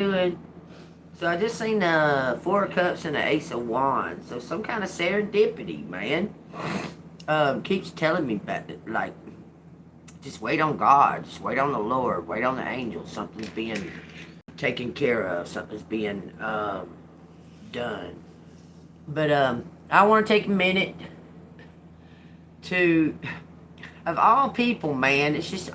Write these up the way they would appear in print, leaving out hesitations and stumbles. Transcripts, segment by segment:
Doing? So I just seen the Four of Cups and the Ace of Wands. So some kind of serendipity, man. Keeps telling me that, like, just wait on God, just wait on the Lord, wait on the angels. Something's being taken care of. Something's being done. But I want to take a minute to, of all people, man, it's just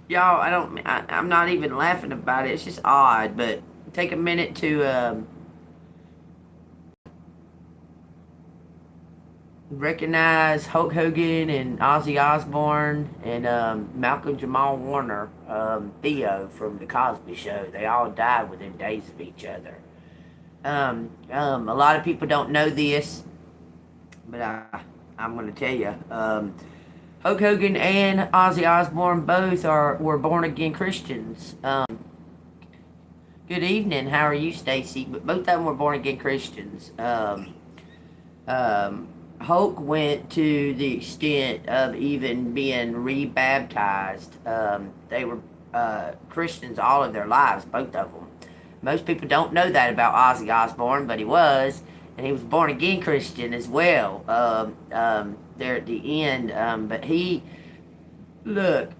y'all. I'm not even laughing about it. It's just odd. But take a minute to recognize Hulk Hogan and Ozzy Osbourne and Malcolm Jamal Warner, Theo from the Cosby Show. They all died within days of each other. A lot of people don't know this, but I'm going to tell you. Hulk Hogan and Ozzy Osbourne both were born again Christians. Good evening. How are you, Stacy? But both of them were born again Christians. Hulk went to the extent of even being rebaptized. They were Christians all of their lives, both of them. Most people don't know that about Ozzy Osbourne, but he was, and he was born again Christian as well. There at the end, but he, look,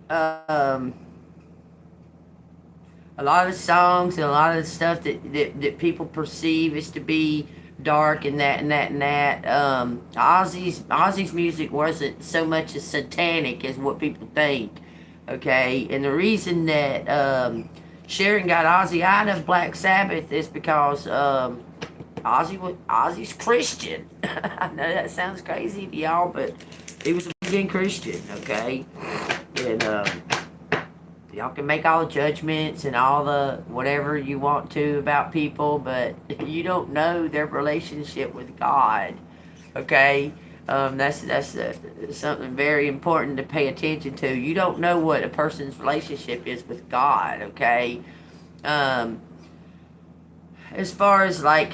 a lot of the songs and a lot of the stuff that people perceive as to be dark and that. Ozzy's music wasn't so much as satanic as what people think. Okay, and the reason that Sharon got Ozzy out of Black Sabbath is because Ozzy's Christian. I know that sounds crazy to y'all, but he was a big Christian. Okay, and y'all can make all the judgments and all the whatever you want to about people, but you don't know their relationship with God. Okay, that's something very important to pay attention to. You don't know what a person's relationship is with God. Okay, as far as like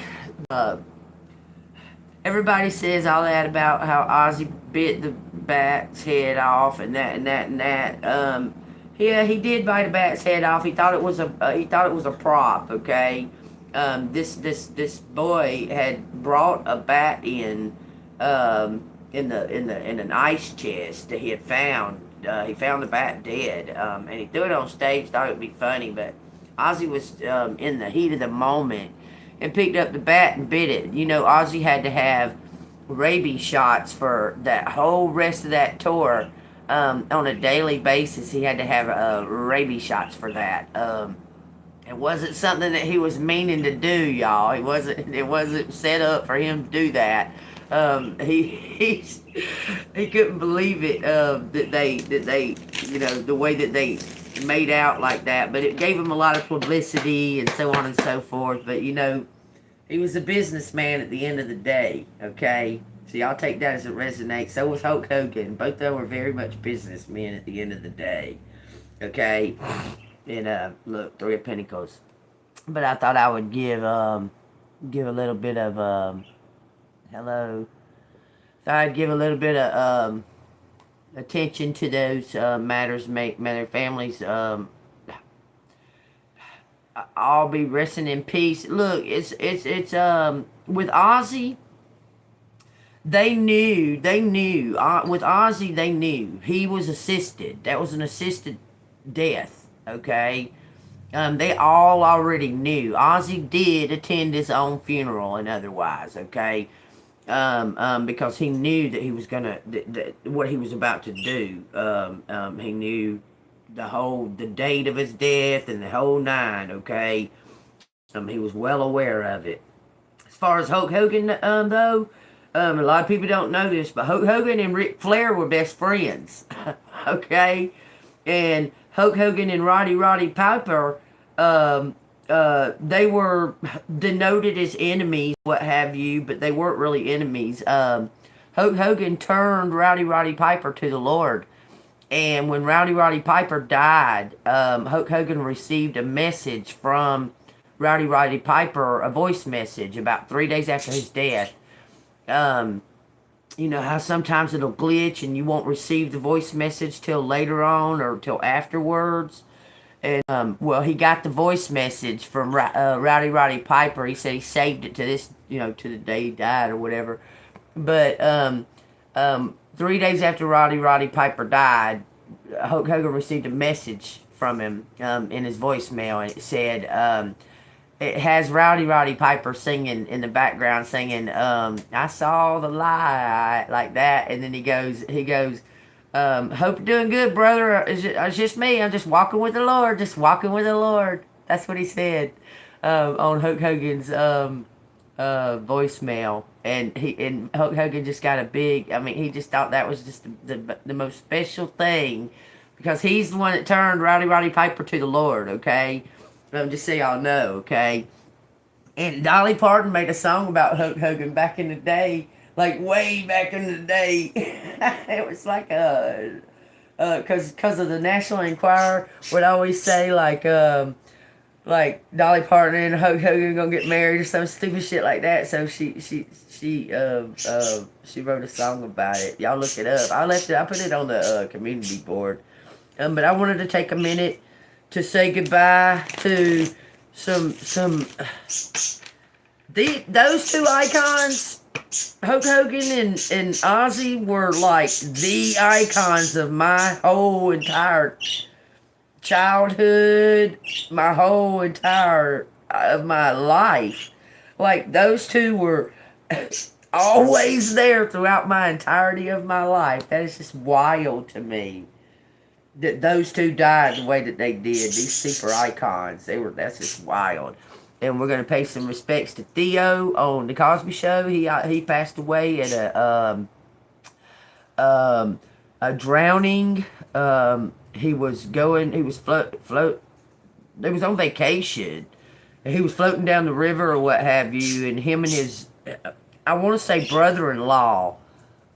everybody says all that about how Ozzy bit the bat's head off and that. Yeah, he did bite a bat's head off. He thought it was a prop. Okay, this boy had brought a bat in an ice chest that he had found. He found the bat dead, and he threw it on stage. Thought it would be funny, but Ozzy was in the heat of the moment and picked up the bat and bit it. You know, Ozzy had to have rabies shots for that whole rest of that tour. On a daily basis, he had to have rabies shots for that. It wasn't something that he was meaning to do, y'all. It wasn't set up for him to do that. He couldn't believe it that they you know, the way that they made out like that. But it gave him a lot of publicity and so on and so forth. But you know, he was a businessman at the end of the day. Okay. So y'all take that as it resonates. So was Hulk Hogan. Both of them were very much businessmen at the end of the day. Okay? And look, Three of Pentacles. But I thought I would give a little bit of hello. Thought I'd give a little bit of attention to those matters, make their families all be resting in peace. Look, it's with Ozzy. They knew, with Ozzy, they knew he was assisted. That was an assisted death, okay? They all already knew. Ozzy did attend his own funeral and otherwise, okay? Because he knew that he was gonna, what he was about to do. He knew the date of his death and the whole nine, okay? He was well aware of it. As far as Hulk Hogan, though, a lot of people don't know this, but Hulk Hogan and Ric Flair were best friends. Okay? And Hulk Hogan and Roddy Piper, they were denoted as enemies, what have you, but they weren't really enemies. Hulk Hogan turned Roddy Piper to the Lord. And when Roddy Piper died, Hulk Hogan received a message from Roddy Piper, a voice message, about 3 days after his death. You know how sometimes it'll glitch and you won't receive the voice message till later on or till afterwards. And well, he got the voice message from Rowdy Roddy Piper. He said he saved it to this, to the day he died or whatever. But 3 days after Roddy Piper died, Hulk Hogan received a message from him in his voicemail, and it said, it has Roddy Piper singing in the background, singing, "I saw the light," like that, and then he goes, "Hope you're doing good, brother. It's just me. I'm just walking with the Lord. Just walking with the Lord." That's what he said on Hulk Hogan's voicemail, and Hulk Hogan just got a big. I mean, he just thought that was just the most special thing, because he's the one that turned Roddy Piper to the Lord. Okay, just so y'all know. Okay, and Dolly Parton made a song about Hulk Hogan back in the day, like way back in the day. It was like because of the National Enquirer would always say like Dolly Parton and Hulk Hogan gonna get married or some stupid shit like that. So she wrote a song about it. Y'all look it up. I put it on the community board. But I wanted to take a minute to say goodbye to those two icons. Hulk Hogan and Ozzy were like the icons of my whole entire childhood, my whole entire of my life. Like, those two were always there throughout my entirety of my life. That is just wild to me, that those two died the way that they did. These super icons, that's just wild. And we're gonna pay some respects to Theo on the Cosby Show. He passed away at a drowning. He was on vacation, and he was floating down the river or what have you, and him and his, I want to say brother-in-law,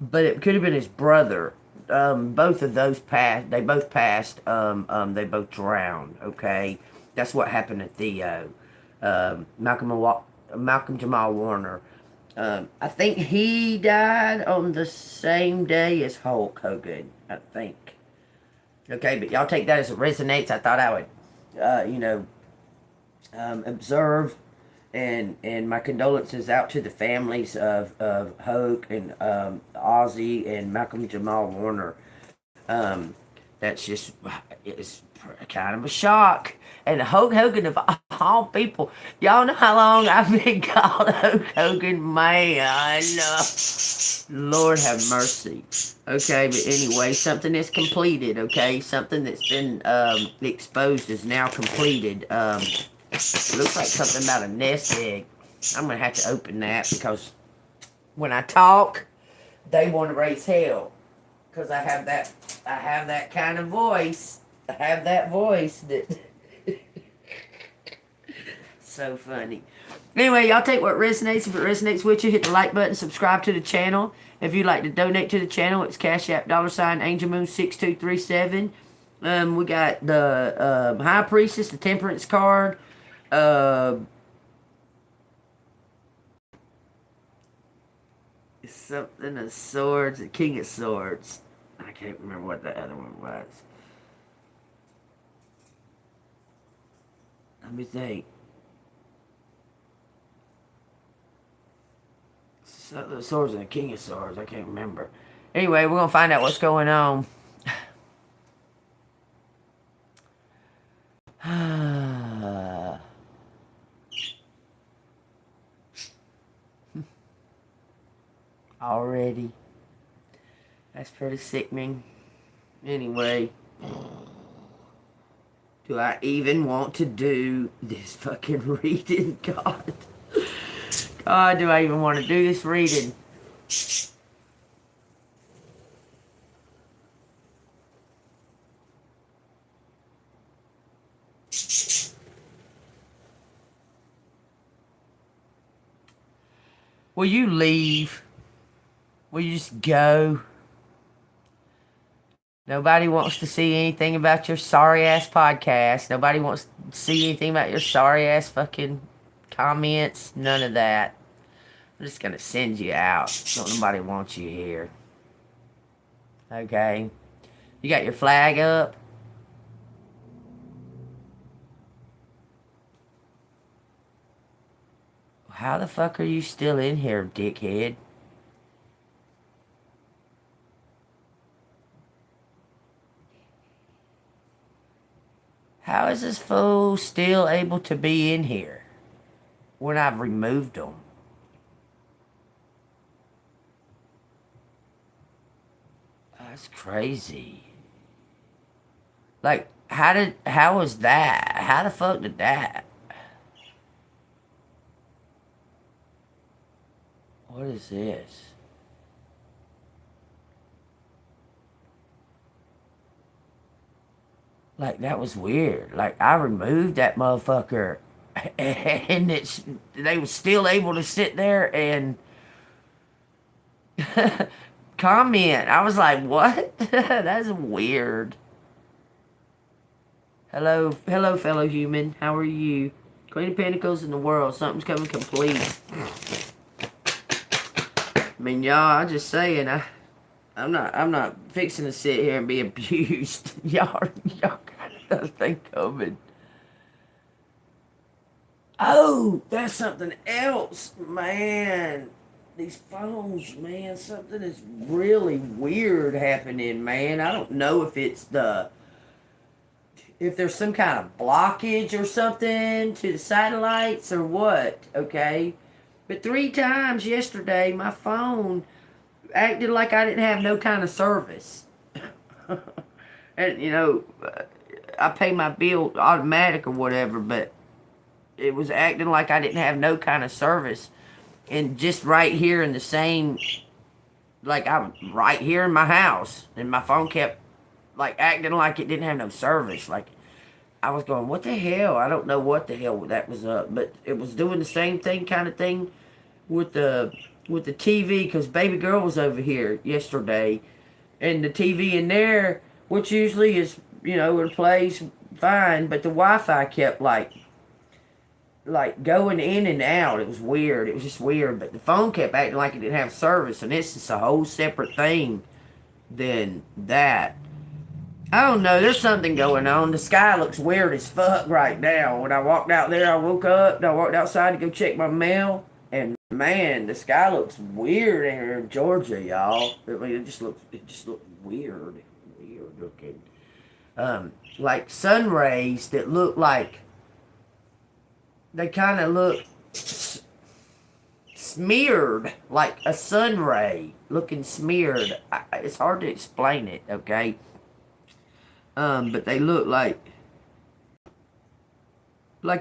but it could have been his brother. Both of those passed. They both passed. They both drowned. Okay, that's what happened to Theo. Malcolm Jamal Warner. I think he died on the same day as Hulk Hogan, I think. Okay, but y'all take that as it resonates. I thought I would, observe, and my condolences out to the families of Hulk and Ozzy and Malcolm Jamal Warner. That's just, it's kind of a shock. And Hulk Hogan, of all people, y'all know how long I've been called Hulk Hogan? Man, Lord have mercy. Okay, but anyway, something that's completed, okay? Something that's been exposed is now completed. It looks like something about a nest egg. I'm going to have to open that, because when I talk, they want to raise hell. Because I have that kind of voice. I have that voice that... So funny. Anyway, y'all take what resonates. If it resonates with you, hit the like button, subscribe to the channel. If you'd like to donate to the channel, it's Cash App $AngelMoon6237. We got the High Priestess, the Temperance card. Something of Swords, the King of Swords. I can't remember what the other one was. Let me think. The Swords and the King of Swords. I can't remember. Anyway, we're going to find out what's going on. Already. That's pretty sickening. Anyway. Do I even want to do this fucking reading? God. God, do I even want to do this reading? Will you leave? Will you just go? Nobody wants to see anything about your sorry-ass podcast. Nobody wants to see anything about your sorry-ass fucking comments. None of that. I'm just going to send you out. Don't nobody want you here. Okay? You got your flag up? How the fuck are you still in here, dickhead? How is this fool still able to be in here when I've removed him? That's crazy. Like, how was that? How the fuck did that? What is this? Like, that was weird. Like, I removed that motherfucker, and they was still able to sit there and comment. I was like, what? That's weird. Hello, fellow human. How are you? Queen of Pentacles in the world. Something's coming complete. I mean, y'all, I'm just saying, I'm not fixing to sit here and be abused. y'all got another thing coming. Oh, that's something else, man. These phones, man, something is really weird happening, man. I don't know if it's if there's some kind of blockage or something to the satellites or what, okay? But 3 times yesterday, my phone acted like I didn't have no kind of service. And, you know, I pay my bill automatic or whatever, but it was acting like I didn't have no kind of service. And just right here in the same, like I'm right here in my house, and my phone kept like acting like it didn't have no service. Like I was going, what the hell? I don't know what the hell that was up, but it was doing the same thing, kind of thing, with the TV, because baby girl was over here yesterday, and the TV in there, which usually is, you know, it plays fine, but the Wi-Fi kept like going in and out. It was weird. It was just weird. But the phone kept acting like it didn't have service, and it's just a whole separate thing than that. I don't know. There's something going on. The sky looks weird as fuck right now. When I walked out there, I woke up and I walked outside to go check my mail, and man, the sky looks weird in here in Georgia, y'all. I mean, it just looks weird looking. Like sun rays that look like they kind of look smeared, like a sun ray looking smeared. It's hard to explain it, okay? But they look like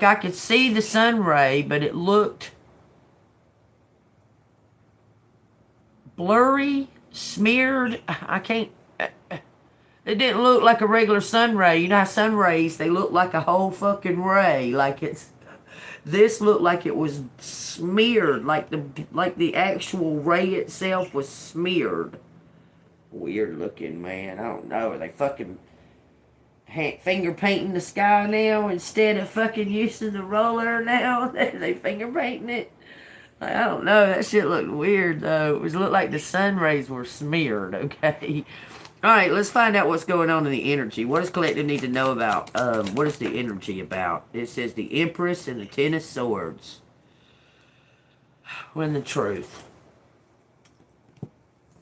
I could see the sun ray, but it looked blurry, smeared. I can't. It didn't look like a regular sun ray. You know how sun rays, they look like a whole fucking ray, like it's. This looked like it was smeared, like the actual ray itself was smeared. Weird looking, man. I don't know. Are they fucking finger painting the sky now instead of fucking using the roller now? They finger painting it? Like, I don't know. That shit looked weird though. It looked like the sun rays were smeared. Okay. Alright, let's find out what's going on in the energy. What does collective need to know about? What is the energy about? It says the Empress and the Ten of Swords. When the truth.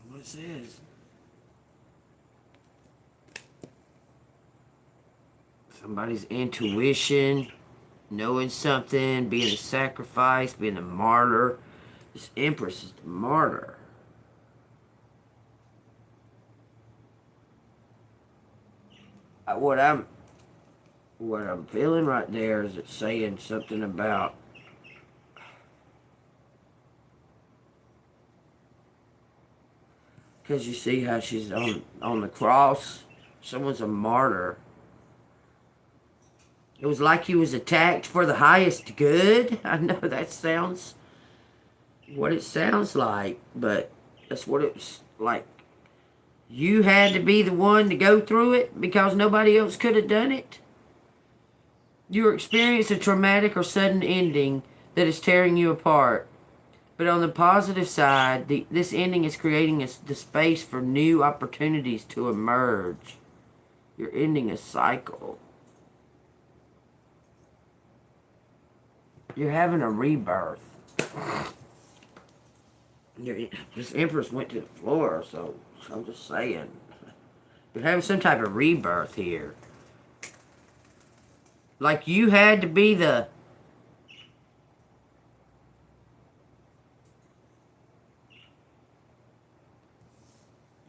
What it says? Somebody's intuition, knowing something, being a sacrifice, being a martyr. This Empress is the martyr. What I'm feeling right there is it's saying something about because you see how she's on the cross. Someone's a martyr. It was like he was attacked for the highest good. I know that sounds what it sounds like, but that's what it's like. You had to be the one to go through it because nobody else could have done it. You experienced a traumatic or sudden ending that is tearing you apart. But on the positive side, this ending is creating the space for new opportunities to emerge. You're ending a cycle. You're having a rebirth. This Empress went to the floor, so I'm just saying. You're having some type of rebirth here. Like you had to be the...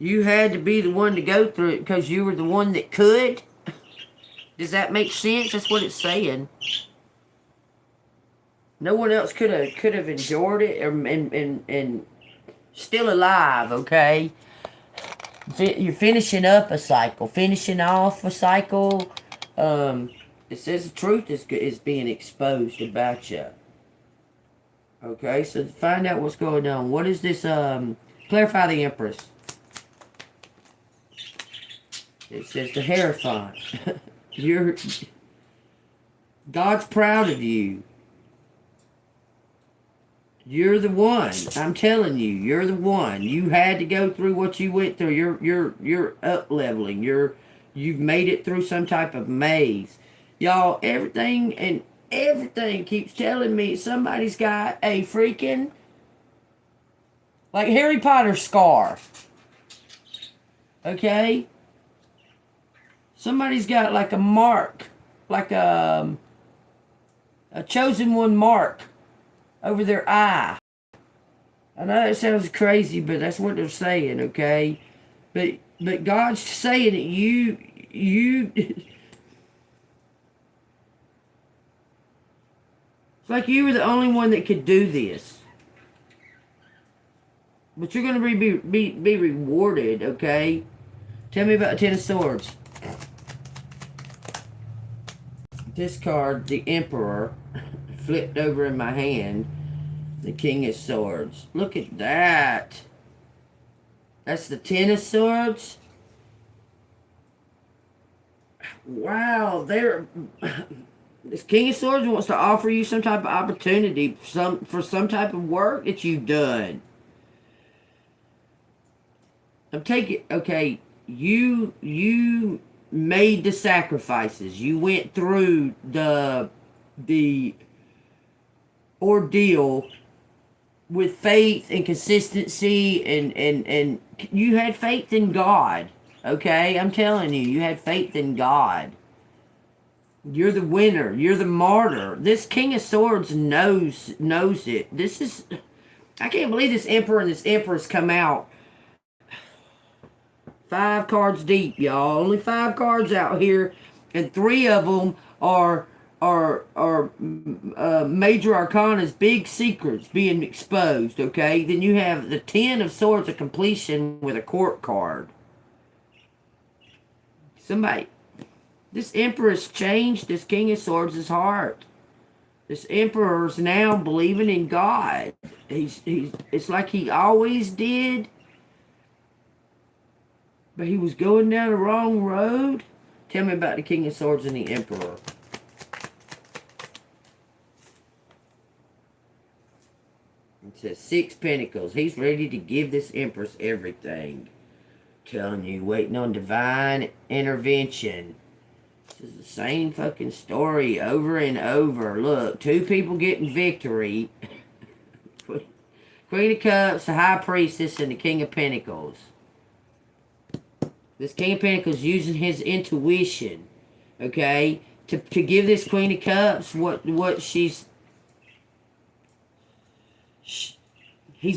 You had to be the one to go through it because you were the one that could? Does that make sense? That's what it's saying. No one else could have endured it and still alive, okay? You're finishing up a cycle, finishing off a cycle. It says the truth is being exposed about you. Okay, so find out what's going on. What is this? Clarify the Empress. It says the Hierophant. God's proud of you. You're the one. I'm telling you, you're the one. You had to go through what you went through. You're up leveling. You've made it through some type of maze. Y'all, everything keeps telling me somebody's got a freaking like Harry Potter scar. Okay? Somebody's got like a mark, like a chosen one mark over their eye. I know that sounds crazy, but that's what they're saying, okay? But God's saying that you it's like you were the only one that could do this. But you're gonna be rewarded, okay? Tell me about the Ten of Swords. This card, the Emperor, flipped over in my hand. The King of Swords. Look at that. That's the Ten of Swords. Wow, this King of Swords wants to offer you some type of opportunity for some type of work that you've done. I'm taking, okay, you made the sacrifices. You went through the ordeal with faith and consistency and you had faith in God. Okay, I'm telling you, you had faith in God. You're the winner. You're the martyr. This King of Swords knows it. This is, I can't believe this Emperor and this Empress come out 5 cards deep, y'all. Only 5 cards out here, and 3 of them are major arcanas, big secrets being exposed. Okay, then you have the Ten of Swords of completion with a court card. This Emperor's changed this King of Swords' heart. This Emperor's now believing in God. It's like he always did. But he was going down the wrong road. Tell me about the King of Swords and the Emperor. It says 6 Pentacles. He's ready to give this Empress everything. Telling you, waiting on divine intervention. This is the same fucking story over and over. Look, 2 people getting victory. Queen of Cups, the High Priestess, and the King of Pentacles. This King of Pentacles using his intuition, okay, to give this Queen of Cups what he's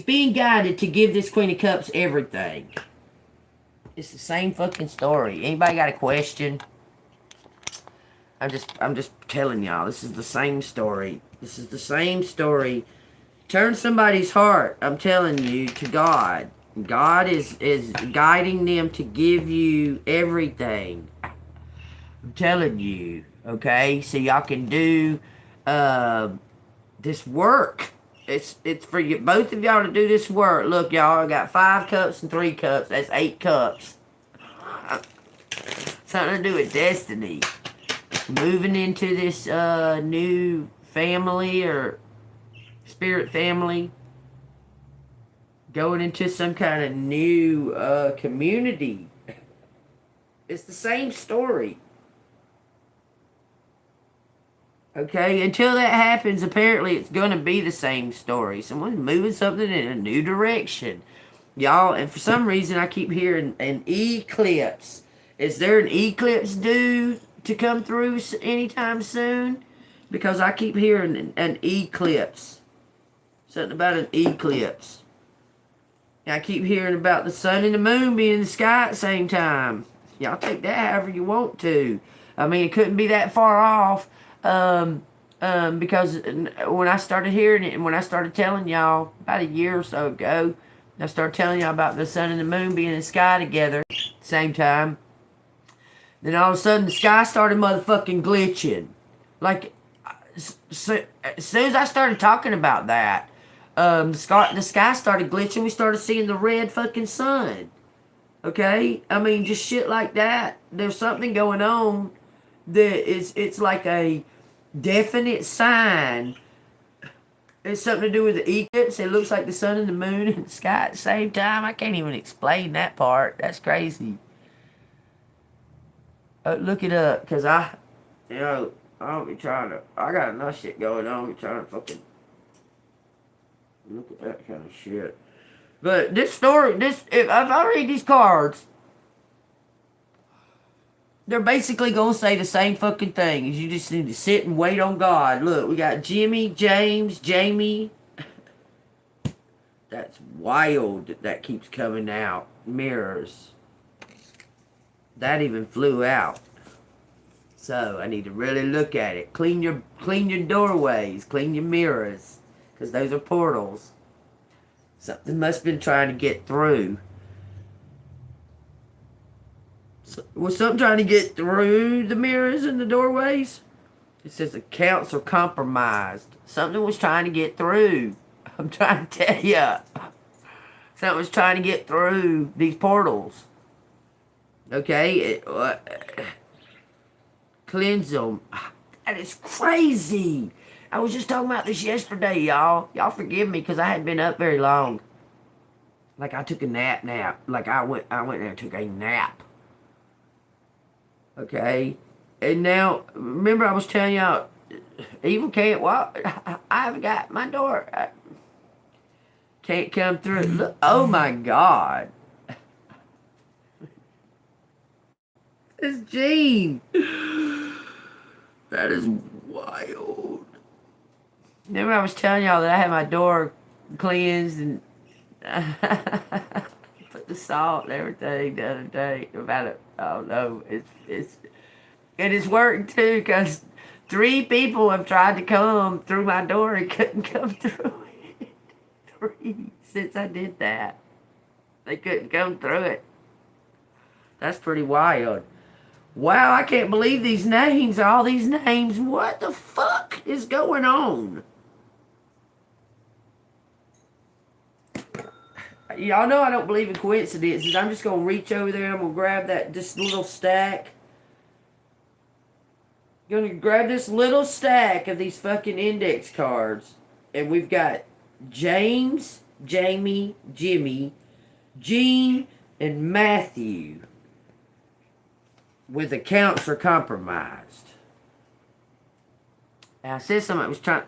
being guided to give this Queen of Cups everything. It's the same fucking story. Anybody got a question? I'm just telling y'all, this is the same story. This is the same story. Turn somebody's heart, I'm telling you, to God. God is guiding them to give you everything. I'm telling you, okay? So y'all can do this work. It's for you, both of y'all to do this work. Look, y'all, I got 5 cups and 3 cups. That's 8 cups. Something to do with destiny. Moving into this new family or spirit family. Going into some kind of new community. It's the same story. Okay, until that happens, apparently it's gonna be the same story. Someone's moving something in a new direction. Y'all, and for some reason I keep hearing an eclipse. Is there an eclipse due to come through anytime soon? Because I keep hearing an eclipse. Something about an eclipse. And I keep hearing about the sun and the moon being in the sky at the same time. Y'all take that however you want to. I mean, it couldn't be that far off. Because when I started hearing it and when I started telling y'all about a year or so ago, I started telling y'all about the sun and the moon being in the sky together at the same time. Then all of a sudden the sky started motherfucking glitching. Like, so, as soon as I started talking about that, the sky started glitching. We started seeing the red fucking sun. Okay? I mean, just shit like that. There's something going on that it's like a definite sign. It's something to do with the eclipse. It looks like the sun and the moon in the sky at the same time. I can't even explain that part. That's crazy. Look it up, because I'll be trying to, I got enough shit going on. I'll be trying to fucking look at that kind of shit. But this story, if I read these cards, they're basically going to say the same fucking thing. You just need to sit and wait on God. Look, we got Jimmy, James, Jamie. That's wild that keeps coming out. Mirrors. That even flew out. So I need to really look at it. Clean your doorways. Clean your mirrors. Because those are portals. Something must have been trying to get through. Was something trying to get through the mirrors and the doorways? It says accounts are compromised. Something was trying to get through. I'm trying to tell you. Something was trying to get through these portals. Okay? Cleanse them. That is crazy. I was just talking about this yesterday, y'all. Y'all forgive me because I hadn't been up very long. Like I took a nap. Like I went there and took a nap. Okay? And now, remember I was telling y'all, evil can't walk. I've got my door. Can't come through. Look, oh my God. It's Gene. That is wild. Remember I was telling y'all that I had my door cleansed and put the salt and everything the other day about it. Oh no, it is worked too, because 3 people have tried to come through my door and couldn't come through it. 3 since I did that. They couldn't come through it. That's pretty wild. Wow, I can't believe these names, all these names. What the fuck is going on? Y'all know I don't believe in coincidences. I'm just going to reach over there and I'm going to grab this little stack. Going to grab this little stack of these fucking index cards. And we've got James, Jamie, Jimmy, Gene, and Matthew. With accounts are compromised. And I said something was trying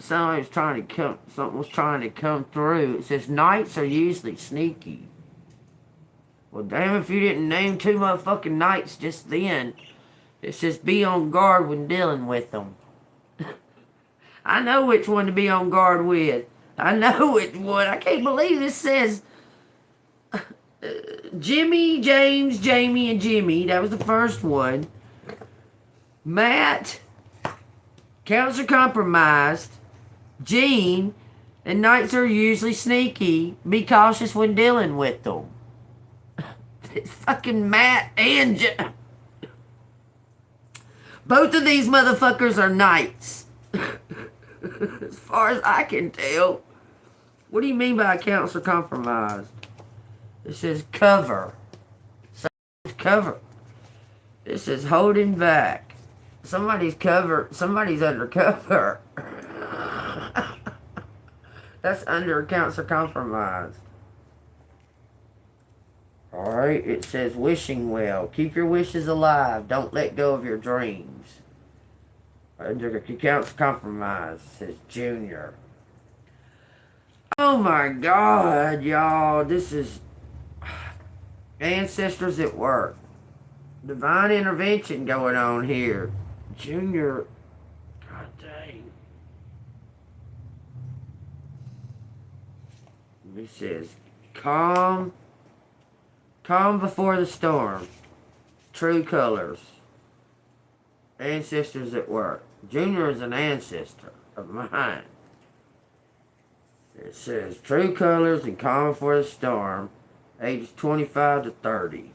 to come through. It says knights are usually sneaky. Well, damn if you didn't name 2 motherfucking knights just then. It says be on guard when dealing with them. I know which one to be on guard with. I know which one. I can't believe this says Jimmy, James, Jamie, and Jimmy. That was the first one. Matt. Counts are compromised. Gene. And knights are usually sneaky. Be cautious when dealing with them. It's fucking Matt and both of these motherfuckers are knights. As far as I can tell. What do you mean by accounts are compromised? It says cover. Cover. It says holding back. Somebody's undercover. That's under accounts are compromised. Alright, it says wishing well. Keep your wishes alive. Don't let go of your dreams. It counts compromise. It says Junior. Oh my God, y'all. This is Ancestors at work. Divine intervention going on here. Junior. God dang. He says, calm before the storm. True colors. Ancestors at work. Junior is an ancestor of mine. It says, true colors and calm before the storm. Ages 25 to 30.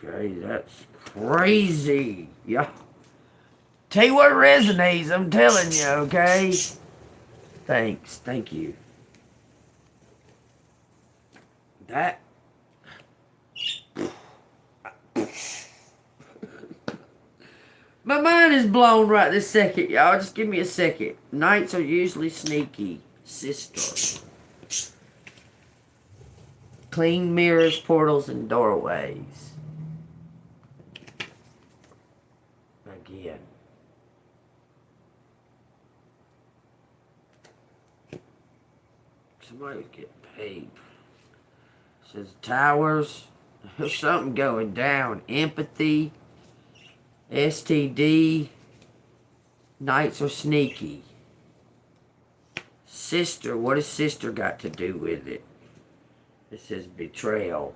Okay, that's crazy. Yeah. Tell you what resonates, I'm telling you, okay? Thanks. Thank you. That. My mind is blown right this second, y'all. Just give me a second. Nights are usually sneaky. Sister. Clean mirrors, portals, and doorways. Again. Somebody's getting paid. It says towers. There's something going down. Empathy. STD. Nights are sneaky. Sister. What has sister got to do with it? It says betrayal.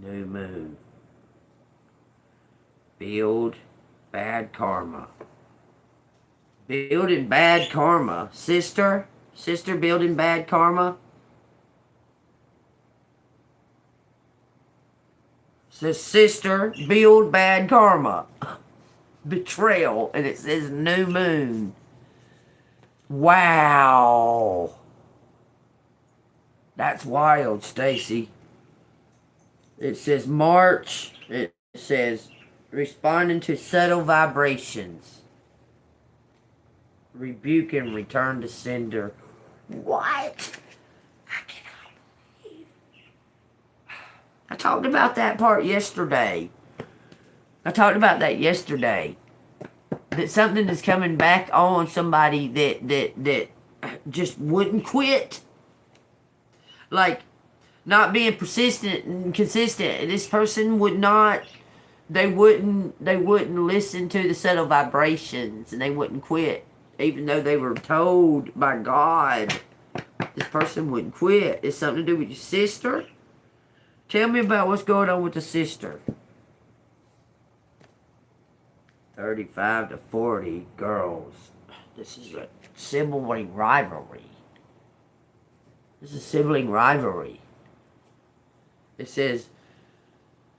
New moon. Build bad karma. Building bad karma. Sister? Sister building bad karma? Says sister build bad karma. Betrayal. And it says new moon. Wow. That's wild, Stacy. It says March. It says responding to subtle vibrations. Rebuke and return to sender. What? I cannot believe. I talked about that part yesterday. That something is coming back on somebody that just wouldn't quit. Like, not being persistent and consistent. This person would not, they wouldn't listen to the subtle vibrations, and they wouldn't quit. Even though they were told by God, this person wouldn't quit. It's something to do with your sister? Tell me about what's going on with the sister. 35 to 40 girls. This is a sibling rivalry. It says,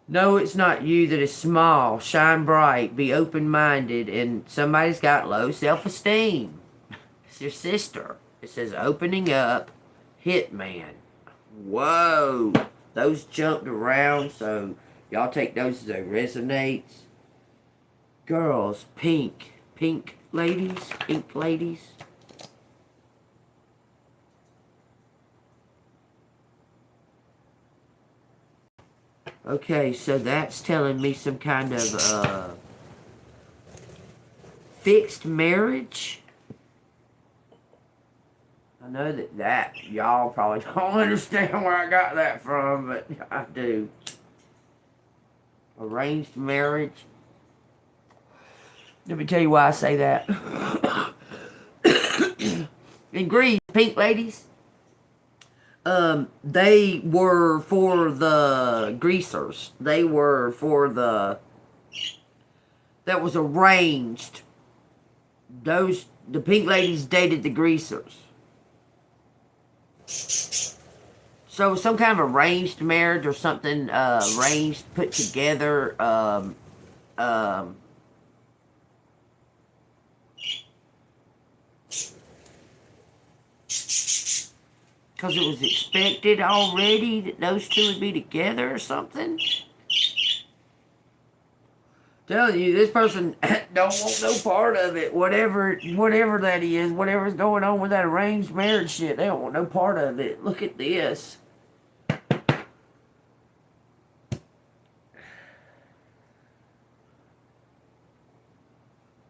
no, it's not you that is small. Shine bright. Be open-minded. And somebody's got low self-esteem. It's your sister. It says, opening up. Hitman. Whoa. Those jumped around, so y'all take those as they resonate. Girls, pink. Pink ladies. Okay, so that's telling me some kind of fixed marriage. I know that y'all probably don't understand where I got that from, but I do. Arranged marriage. Let me tell you why I say that. In Greece, pink ladies, they were for the greasers. They were for the, that was arranged. The pink ladies dated the greasers. So some kind of arranged marriage or something, arranged, put together, because it was expected already that those two would be together or something. Telling you, this person don't want no part of it. Whatever that is, whatever's going on with that arranged marriage shit, they don't want no part of it. Look at this.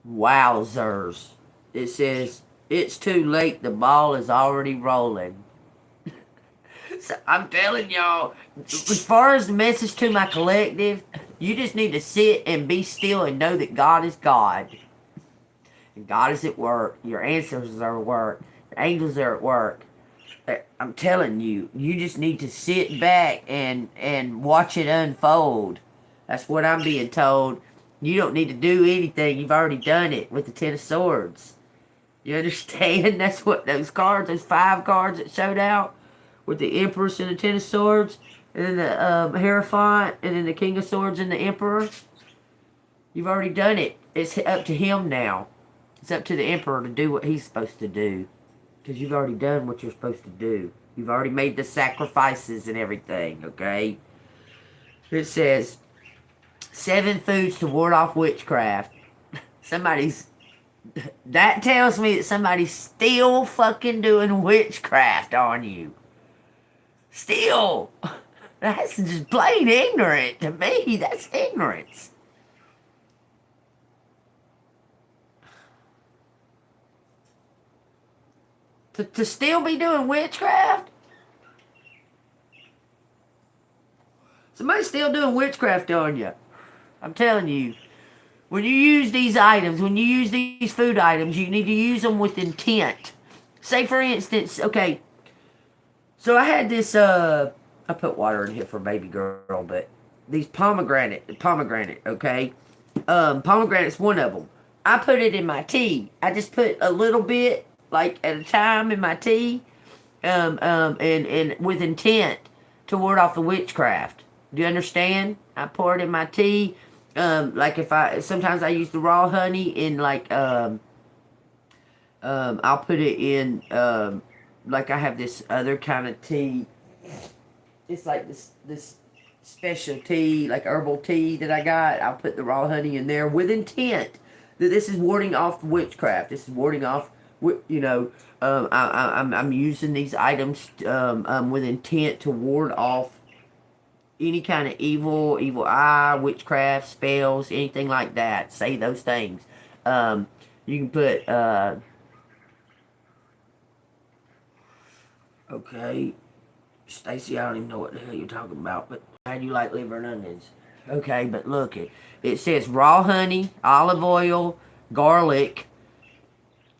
Wowzers. It says, it's too late. The ball is already rolling. So I'm telling y'all, as far as the message to my collective, you just need to sit and be still and know that God is God. And God is at work. Your ancestors are at work. Your angels are at work. I'm telling you, you just need to sit back and watch it unfold. That's what I'm being told. You don't need to do anything. You've already done it with the Ten of Swords. You understand? That's what those cards, those 5 cards that showed out with the Empress and the Ten of Swords, and then the Hierophant, and then the King of Swords and the Emperor. You've already done it. It's up to him now. It's up to the Emperor to do what he's supposed to do. Because you've already done what you're supposed to do. You've already made the sacrifices and everything, okay? It says, 7 foods to ward off witchcraft. That tells me that somebody's still fucking doing witchcraft on you. Still. That's just plain ignorant to me. That's ignorance. To still be doing witchcraft? Somebody's still doing witchcraft on you. I'm telling you. When you use these items, when you use these food items, you need to use them with intent. Say, for instance, okay, so I had this, I put water in here for a baby girl, but these pomegranate, okay? Pomegranate's one of them. I put it in my tea. I just put a little bit, like, at a time in my tea, and with intent to ward off the witchcraft. Do you understand? I pour it in my tea. Like sometimes I use the raw honey in like, I'll put it in, like I have this other kind of tea. It's like this special tea, like herbal tea that I got. I'll put the raw honey in there with intent that this is warding off witchcraft. This is warding off, you know, I'm using these items, with intent to ward off any kind of evil eye, witchcraft, spells, anything like that. Say those things. You can put, okay, Stacy, I don't even know what the hell you're talking about, but how do you like liver and onions? Okay, but look, it says raw honey, olive oil, garlic.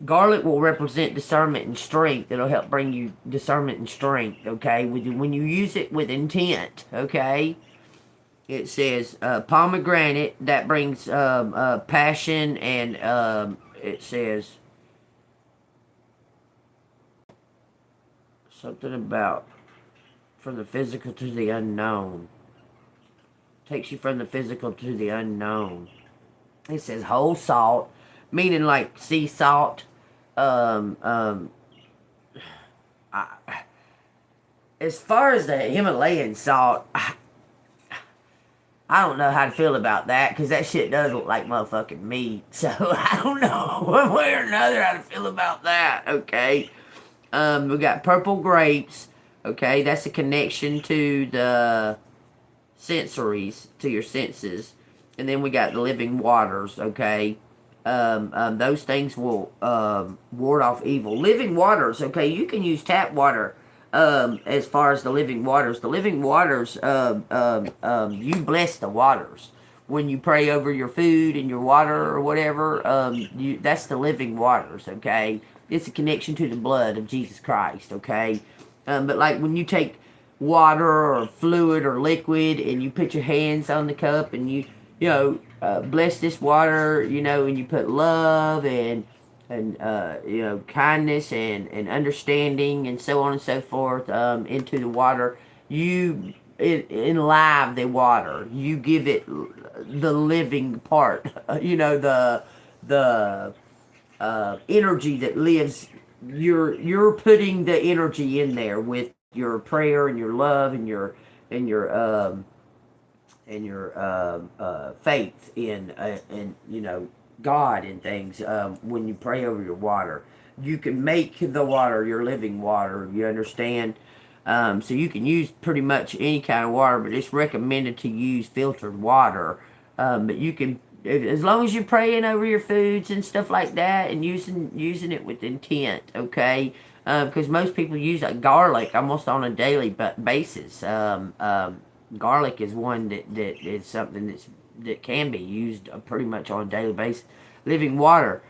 Garlic will represent discernment and strength. It'll help bring you discernment and strength, okay? When you use it with intent, okay? It says pomegranate, that brings passion, and it says something about from the physical to the unknown. Takes you from the physical to the unknown. It says whole salt, meaning like sea salt. As far as the Himalayan salt, I don't know how to feel about that, because that shit does look like motherfucking meat. So I don't know one way or another how to feel about that, okay? We got purple grapes, okay? That's a connection to the sensories, to your senses. And then we got the living waters, okay? Those things will ward off evil. Living waters, okay, you can use tap water as far as the living waters. The living waters, you bless the waters. When you pray over your food and your water or whatever, that's the living waters, okay? It's a connection to the blood of Jesus Christ, okay? But like when you take water or fluid or liquid and you put your hands on the cup and you know, bless this water, you know, and you put love and you know, kindness and understanding and so on and so forth into the water. You enlive the water. You give it the living part. You know, the energy that lives. You're putting the energy in there with your prayer and your love and your faith in you know, God and things. When you pray over your water, you can make the water your living water. You understand? So you can use pretty much any kind of water, but it's recommended to use filtered water. But you can as long as you're praying over your foods and stuff like that, and using it with intent, okay? Because most people use like garlic almost on a daily basis. Garlic is one that is something that can be used pretty much on a daily basis. Living water,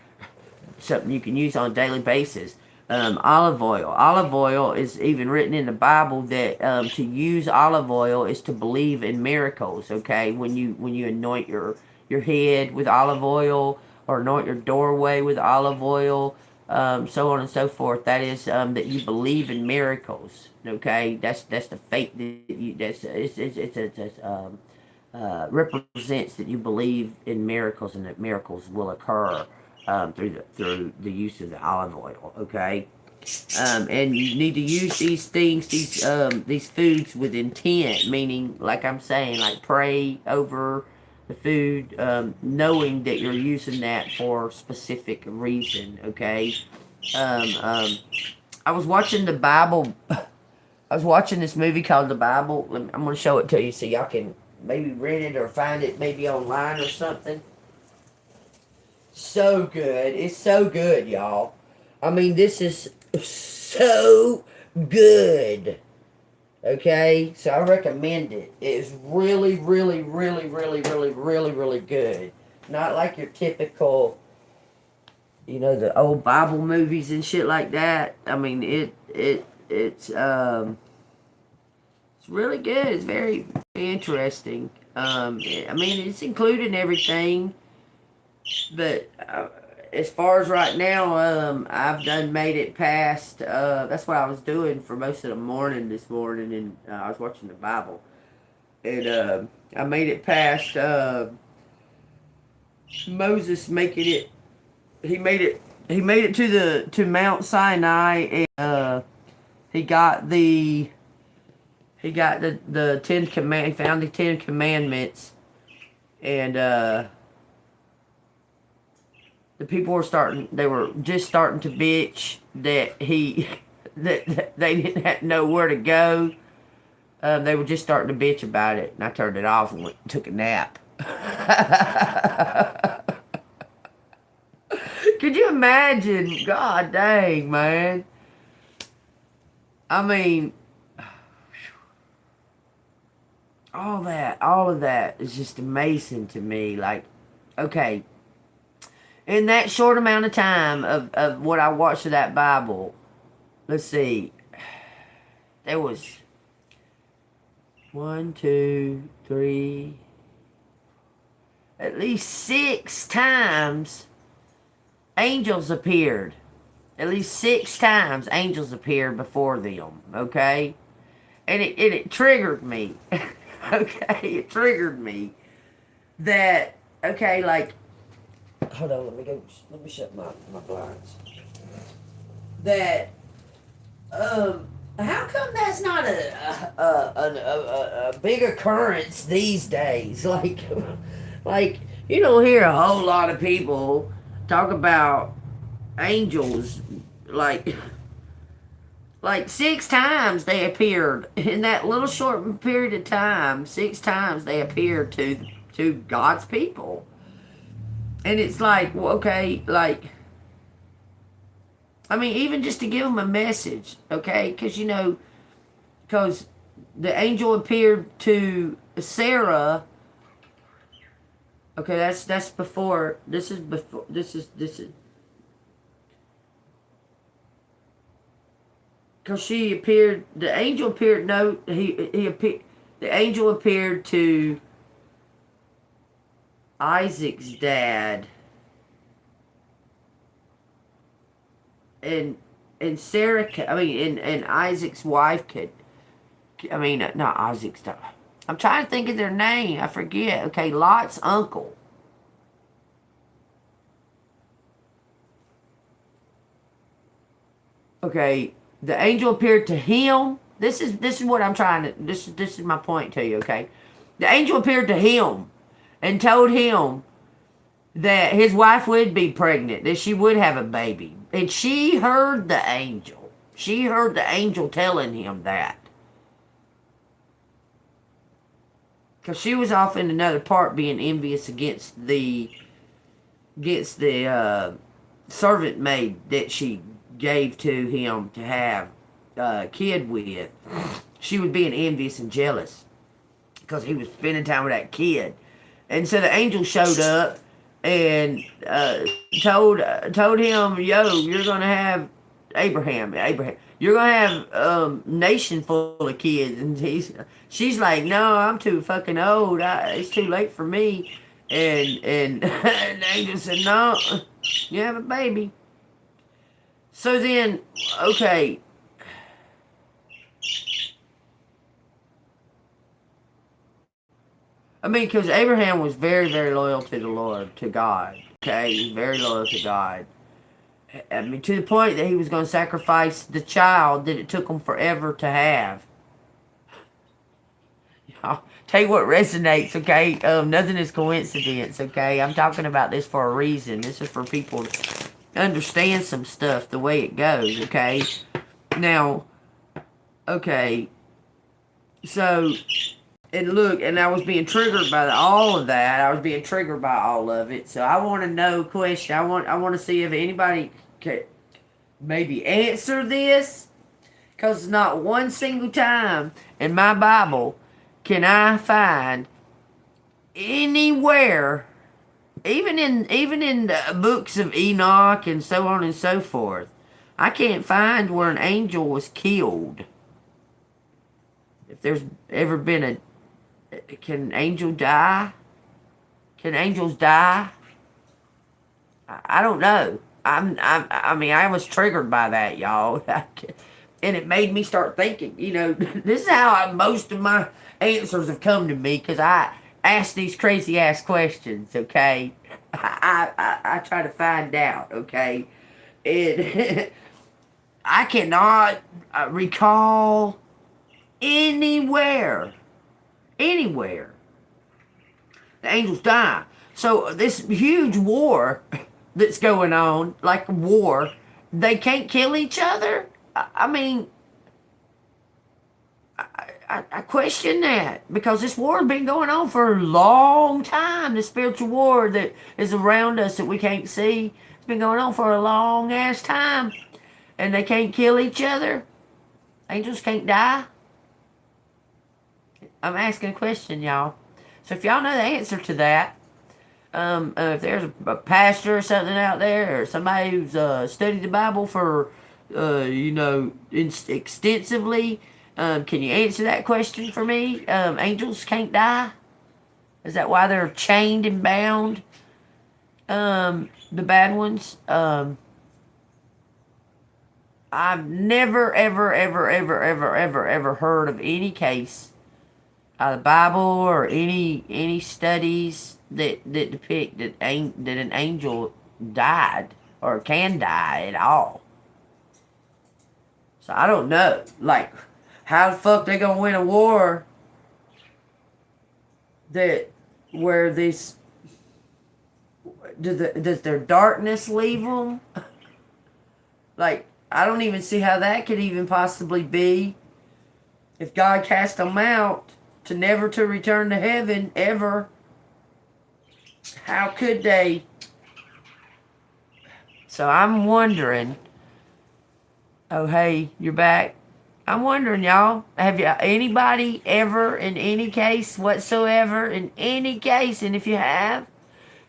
something you can use on a daily basis. Olive oil. Olive oil is even written in the Bible that to use olive oil is to believe in miracles. Okay, when you anoint your head with olive oil or anoint your doorway with olive oil, so on and so forth. That is that you believe in miracles. Okay, that's the faith that you represents that you believe in miracles and that miracles will occur through the use of the olive oil. Okay, and you need to use these things, these foods with intent, meaning, like I'm saying, like pray over the food, knowing that you're using that for a specific reason. Okay, I was watching the Bible. I was watching this movie called The Bible. I'm going to show it to you so y'all can maybe rent it or find it maybe online or something. So good. It's so good, y'all. I mean, this is so good. Okay? So I recommend it. It is really, really, really, really, really, really, really good. Not like your typical, the old Bible movies and shit like that. I mean, it's really good. It's very, very interesting. I mean, it's including everything, but as far as right now, I've done made it past. That's what I was doing for most of the morning this morning, and I was watching the Bible, and I made it past Moses making it. He made it. He made it to Mount Sinai, and he got the 10 he found the 10 commandments, and the people they were just starting to bitch that that they didn't know where to go. They were just starting to bitch about it, and I turned it off and took a nap. Could you imagine? God dang, man. I mean, all of that is just amazing to me. Like, okay, in that short amount of time of what I watched of that Bible, let's see, there was 1, 2, 3, at least 6 times angels appeared. At least 6 times angels appeared before them, okay? And it triggered me. Okay, it triggered me that, okay, like, hold on, let me shut my blinds. That, how come that's not a big occurrence these days? Like, you don't hear a whole lot of people talk about angels, like 6 times they appeared in that little short period of time. 6 times they appeared to God's people, and it's like, well, okay, like, I mean, even just to give them a message, okay, because the angel appeared to Sarah. Okay, that's before. This is before. This is. Because she appeared, the angel appeared. No, he appeared. The angel appeared to Isaac's dad, and Sarah. I mean, and Isaac's wife could. I mean, not Isaac's dad. I'm trying to think of their name. I forget. Okay, Lot's uncle. Okay, the angel appeared to him. This is what I'm trying to. This is my point to you. Okay, the angel appeared to him and told him that his wife would be pregnant, that she would have a baby, and she heard the angel. She heard the angel telling him that. Because she was off in another part being envious against the servant maid that she gave to him to have a kid with. She was being envious and jealous because he was spending time with that kid. And so the angel showed up and told him, "Yo, you're gonna have Abraham. You're gonna have nation full of kids." And she's like, "No, I'm too fucking old. It's too late for me." And the angel said, "No, you have a baby." So then, okay. I mean, because Abraham was very, very loyal to the Lord, to God. Okay, he was very loyal to God. I mean, to the point that he was going to sacrifice the child that it took him forever to have. I'll tell you what resonates, okay? Nothing is coincidence, okay? I'm talking about this for a reason. This is for people to understand some stuff the way it goes, okay? Now, okay, so, and look, and I was being triggered by all of that. I was being triggered by all of it. So I want to know, question, I want to see if anybody could maybe answer this. Because not one single time in my Bible can I find anywhere, even in the books of Enoch and so on and so forth, I can't find where an angel was killed. If there's ever been can an angel die? Can angels die? I don't know. I mean, I was triggered by that, y'all. And it made me start thinking, this is how most of my answers have come to me, because I ask these crazy ass questions, okay? I try to find out, okay? And I cannot recall anywhere the angels die. So this huge war that's going on, like a war, they can't kill each other? I mean, I question that, because this war has been going on for a long time. The spiritual war that is around us that we can't see, it's been going on for a long ass time, and they can't kill each other. Angels can't die. I'm asking a question, y'all. So if y'all know the answer to that, if there's a pastor or something out there, or somebody who's studied the Bible for extensively, can you answer that question for me? Angels can't die? Is that why they're chained and bound? The bad ones? I've never, ever heard of any case out of the Bible or any studies that depict that an angel died or can die at all. So I don't know. Like, how the fuck they gonna win a war where this does their darkness leave them? Like, I don't even see how that could even possibly be. If God cast them out to never to return to heaven ever, how could they? So I'm wondering. Oh, hey, you're back. I'm wondering, y'all, have you anybody ever in any case whatsoever, in any case, and if you have,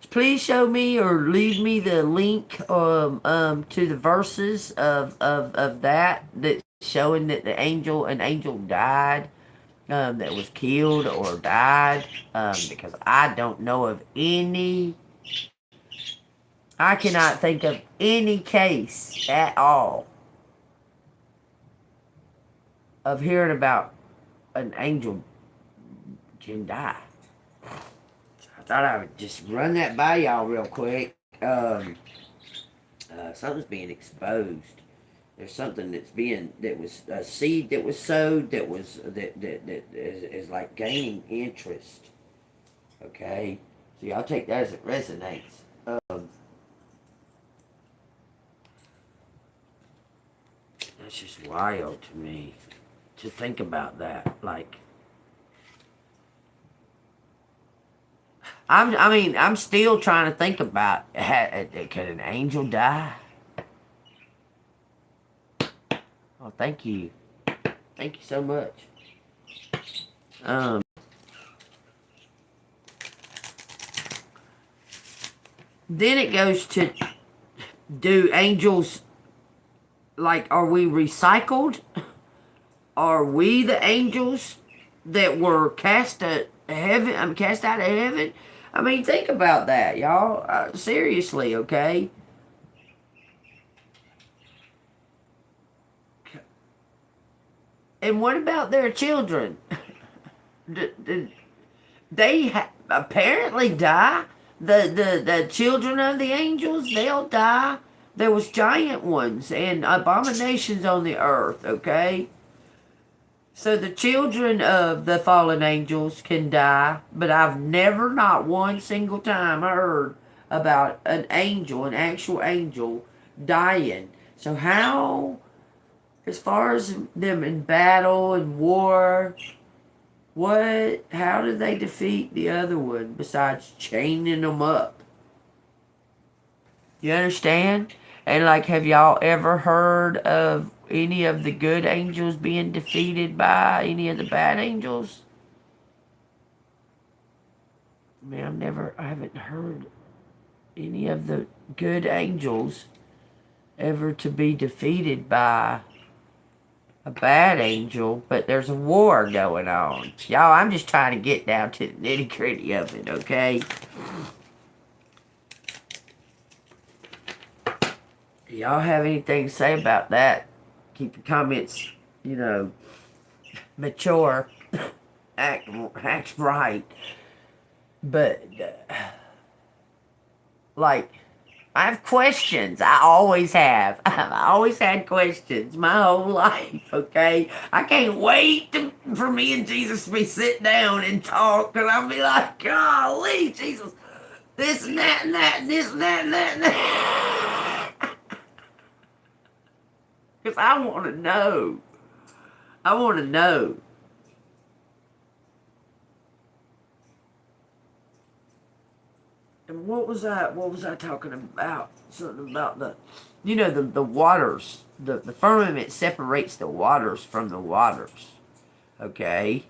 please show me or leave me the link to the verses of that showing that an angel died, that was killed or died, because I don't know of any. I cannot think of any case at all of hearing about an angel can die. I thought I would just run that by y'all real quick. Something's being exposed. There's something that was a seed that was sowed that is like gaining interest. Okay, so y'all take that as it resonates. That's just wild to me to think about that. Like, I'm still trying to think about, can an angel die? Oh, thank you. Thank you so much. Then it goes to, do angels, like, are we recycled? Are we the angels that were cast to heaven? Cast out of heaven. I mean, think about that, y'all. Seriously, okay? And what about their children? They apparently die. The children of the angels, they'll die. There was giant ones and abominations on the earth, okay? So the children of the fallen angels can die, but I've never, not one single time, heard about an angel, an actual angel, dying. So how, as far as them in battle and war, how did they defeat the other one besides chaining them up? You understand? And like, have y'all ever heard of any of the good angels being defeated by any of the bad angels? I mean, I haven't heard any of the good angels ever to be defeated by a bad angel, but there's a war going on. Y'all, I'm just trying to get down to the nitty gritty of it, okay? Y'all have anything to say about that? Keep your comments, mature. Act right. But, like, I have questions. I always have. I've always had questions my whole life, okay? I can't wait for me and Jesus to be sit down and talk, because I'll be like, golly, Jesus, this and that and that and this and that and that and that. Because I want to know. I want to know. And what was I talking about? Something about the waters. The firmament separates the waters from the waters. Okay?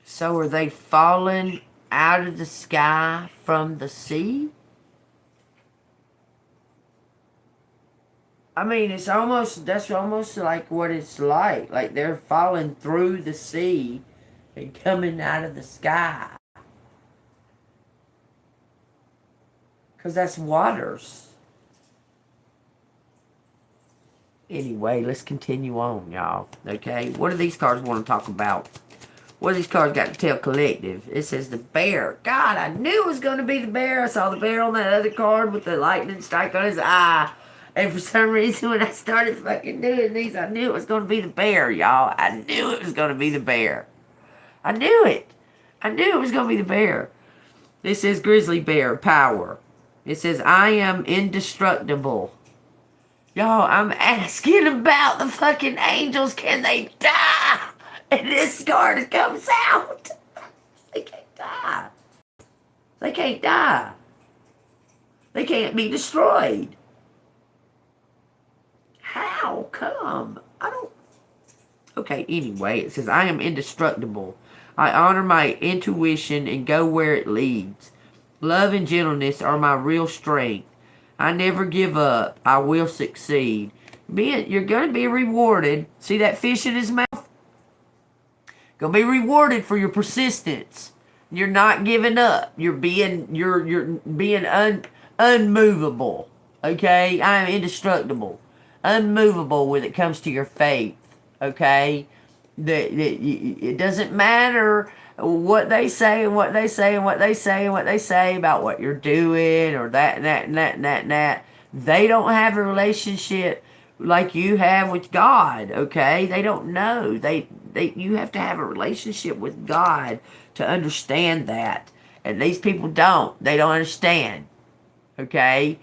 So are they falling out of the sky from the sea? I mean, that's almost like what it's like. Like they're falling through the sea and coming out of the sky. Because that's waters. Anyway, let's continue on, y'all. Okay? What do these cards want to talk about? What do these cards got to tell collective? It says the bear. God, I knew it was going to be the bear. I saw the bear on that other card with the lightning strike on his eye. And for some reason, when I started fucking doing these, I knew it was going to be the bear, y'all. I knew it was going to be the bear. I knew it. I knew it was going to be the bear. This says grizzly bear, power. It says, I am indestructible. Y'all, I'm asking about the fucking angels. Can they die? And this card comes out. They can't die. They can't die. They can't be destroyed. How come? I don't... Okay, anyway, it says, I am indestructible. I honor my intuition and go where it leads. Love and gentleness are my real strength. I never give up. I will succeed. You're going to be rewarded. See that fish in his mouth? Going to be rewarded for your persistence. You're not giving up. You're being unmovable. Okay? I am indestructible. Unmovable when it comes to your faith. Okay? It doesn't matter what they say and what they say and what they say and what they say about what you're doing or that and that and that and that and that. They don't have a relationship like you have with God, okay? They don't know. You have to have a relationship with God to understand that. And these people don't. They don't understand, okay?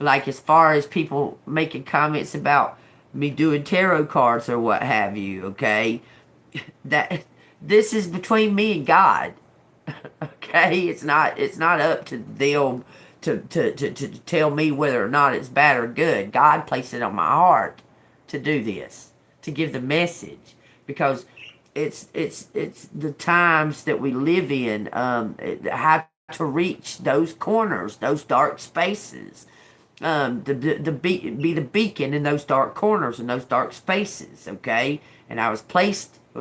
Like as far as people making comments about me doing tarot cards or what have you, okay? That this is between me and God. Okay, it's not up to them to tell me whether or not it's bad or good. God placed it on my heart to do this, to give the message, because it's the times that we live in, how to reach those corners, those dark spaces, be the beacon in those dark corners and those dark spaces. Okay, and it was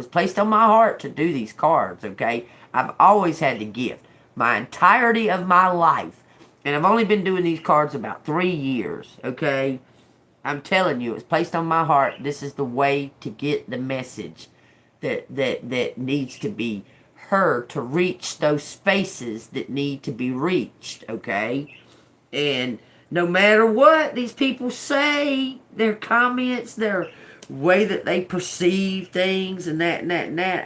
placed on my heart to do these cards. Okay, I've always had the gift my entirety of my life, and I've only been doing these cards about 3 years. Okay, I'm telling you, it's placed on my heart. This is the way to get the message that needs to be heard, to reach those spaces that need to be reached. Okay, and no matter what these people say, their comments, their way that they perceive things, and that,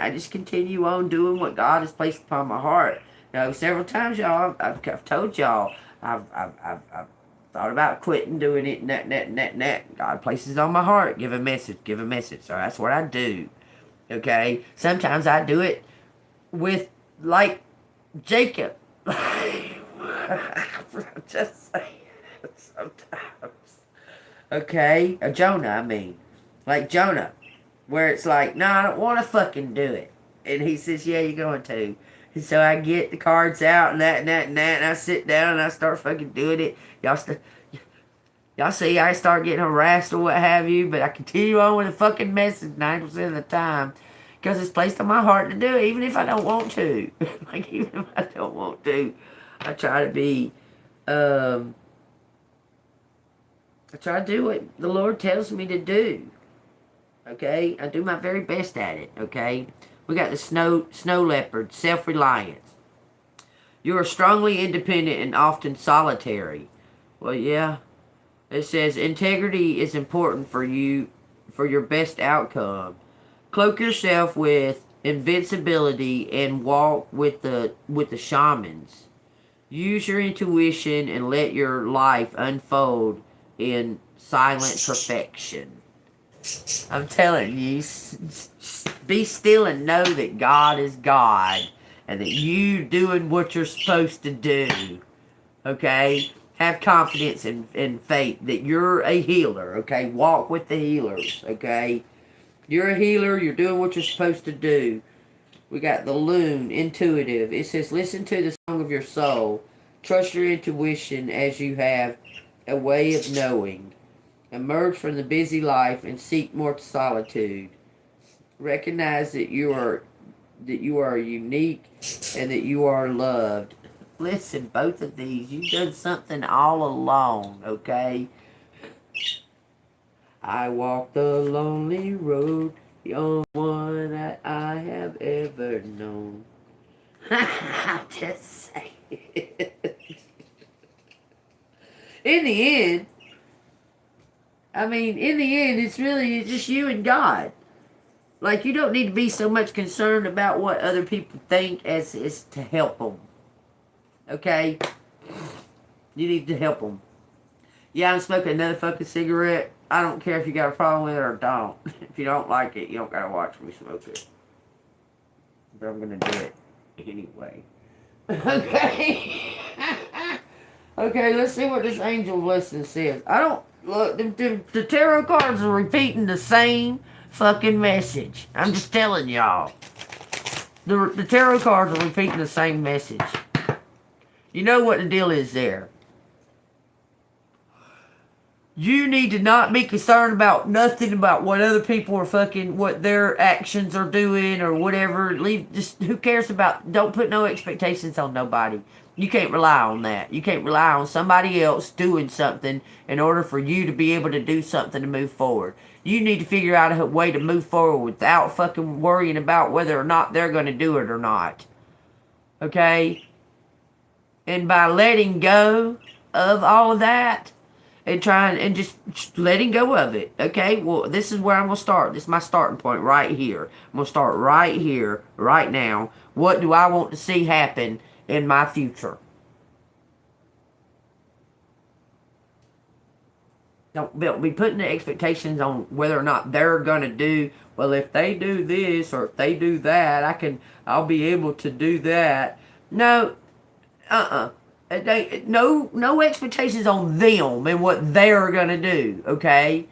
I just continue on doing what God has placed upon my heart. You know, several times, y'all, I've told y'all, I've thought about quitting doing it, and that. God places it on my heart. Give a message. So that's what I do. Okay? Sometimes I do it with, like, Jacob. Just saying. Sometimes. Okay? Or Jonah, I mean. Like Jonah. Where it's like, no, I don't want to fucking do it. And he says, yeah, you're going to. And so I get the cards out and that, and I sit down and I start fucking doing it. Y'all see I start getting harassed or what have you, but I continue on with the fucking message 90% of the time. Because it's placed on my heart to do it, even if I don't want to. Like, even if I don't want to. I try to be, I try to do what the Lord tells me to do. Okay? I do my very best at it. Okay? We got the snow leopard, self-reliance. You are strongly independent and often solitary. Well, yeah. It says, integrity is important for you, for your best outcome. Cloak yourself with invincibility and walk with the shamans. Use your intuition and let your life unfold in silent perfection. I'm telling you, be still and know that God is God, and that you doing what you're supposed to do. Okay? Have confidence and faith that you're a healer. Okay? Walk with the healers. Okay? You're a healer. You're doing what you're supposed to do. We got the loon, intuitive. It says, listen to the song of your soul. Trust your intuition as you have a way of knowing. Emerge from the busy life and seek more solitude. Recognize that you are unique and that you are loved. Listen, both of these, you've done something all alone, okay? I walk the lonely road, the only one that I have ever known. I'm just saying. In the end, it's really just you and God. Like, you don't need to be so much concerned about what other people think as is to help them. Okay? You need to help them. Yeah, I'm smoking another fucking cigarette. I don't care if you got a problem with it or don't. If you don't like it, you don't gotta watch me smoke it. But I'm gonna do it anyway. Okay? Okay, let's see what this angel lesson says. I don't... Look, the tarot cards are repeating the same fucking message. I'm just telling y'all. The tarot cards are repeating the same message. You know what the deal is there. You need to not be concerned about nothing about what other people are fucking, what their actions are doing or whatever. Who cares about, don't put no expectations on nobody. You can't rely on that. You can't rely on somebody else doing something in order for you to be able to do something to move forward. You need to figure out a way to move forward without fucking worrying about whether or not they're going to do it or not. Okay? And by letting go of all of that, and trying and just letting go of it. Okay, well, this is where I'm going to start. This is my starting point right here. I'm going to start right here, right now. What do I want to see happen in my future? Don't be putting the expectations on whether or not they're gonna do. Well, if they do this or if they do that, I'll be able to do that. No, no expectations on them and what they're gonna do. Okay,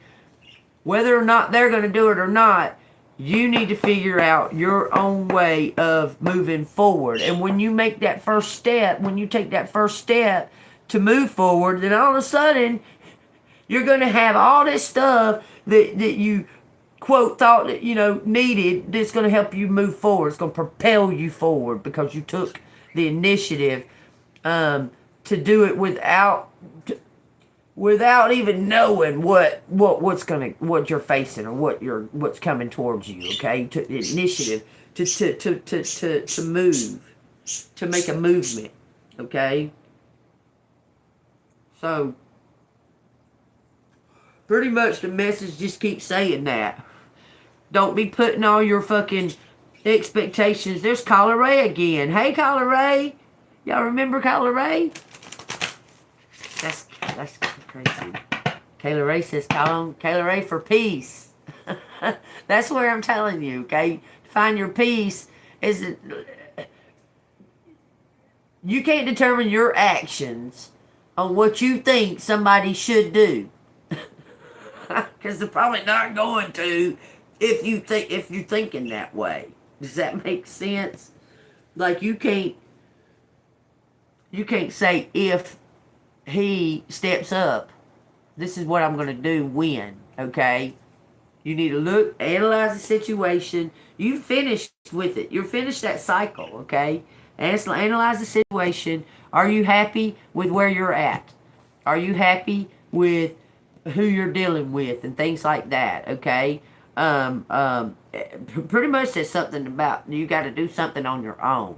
whether or not they're gonna do it or not, you need to figure out your own way of moving forward. And when you make that first step, when you take that first step to move forward, then all of a sudden you're going to have all this stuff that you, quote, thought that, needed, that's going to help you move forward. It's going to propel you forward because you took the initiative to do it without even knowing what you're facing or what's coming towards you. Okay, you took the initiative to move, to make a movement. Okay, so pretty much the message just keeps saying that. Don't be putting all your fucking expectations. There's Kyla Ray again. Hey, Kyla Ray. Y'all remember Kyla Ray? That's crazy. Kyla Ray says, Kyla Ray for peace. That's where I'm telling you, okay? Find your peace. You can't determine your actions on what you think somebody should do. Because they're probably not going to if you're thinking that way. Does that make sense? Like you can't say if he steps up, this is what I'm going to do when. Okay, you need to analyze the situation. You finished with it. You're finished that cycle. Okay, analyze the situation. Are you happy with where you're at? Are you happy with who you're dealing with and things like that? Okay, pretty much says something about you got to do something on your own.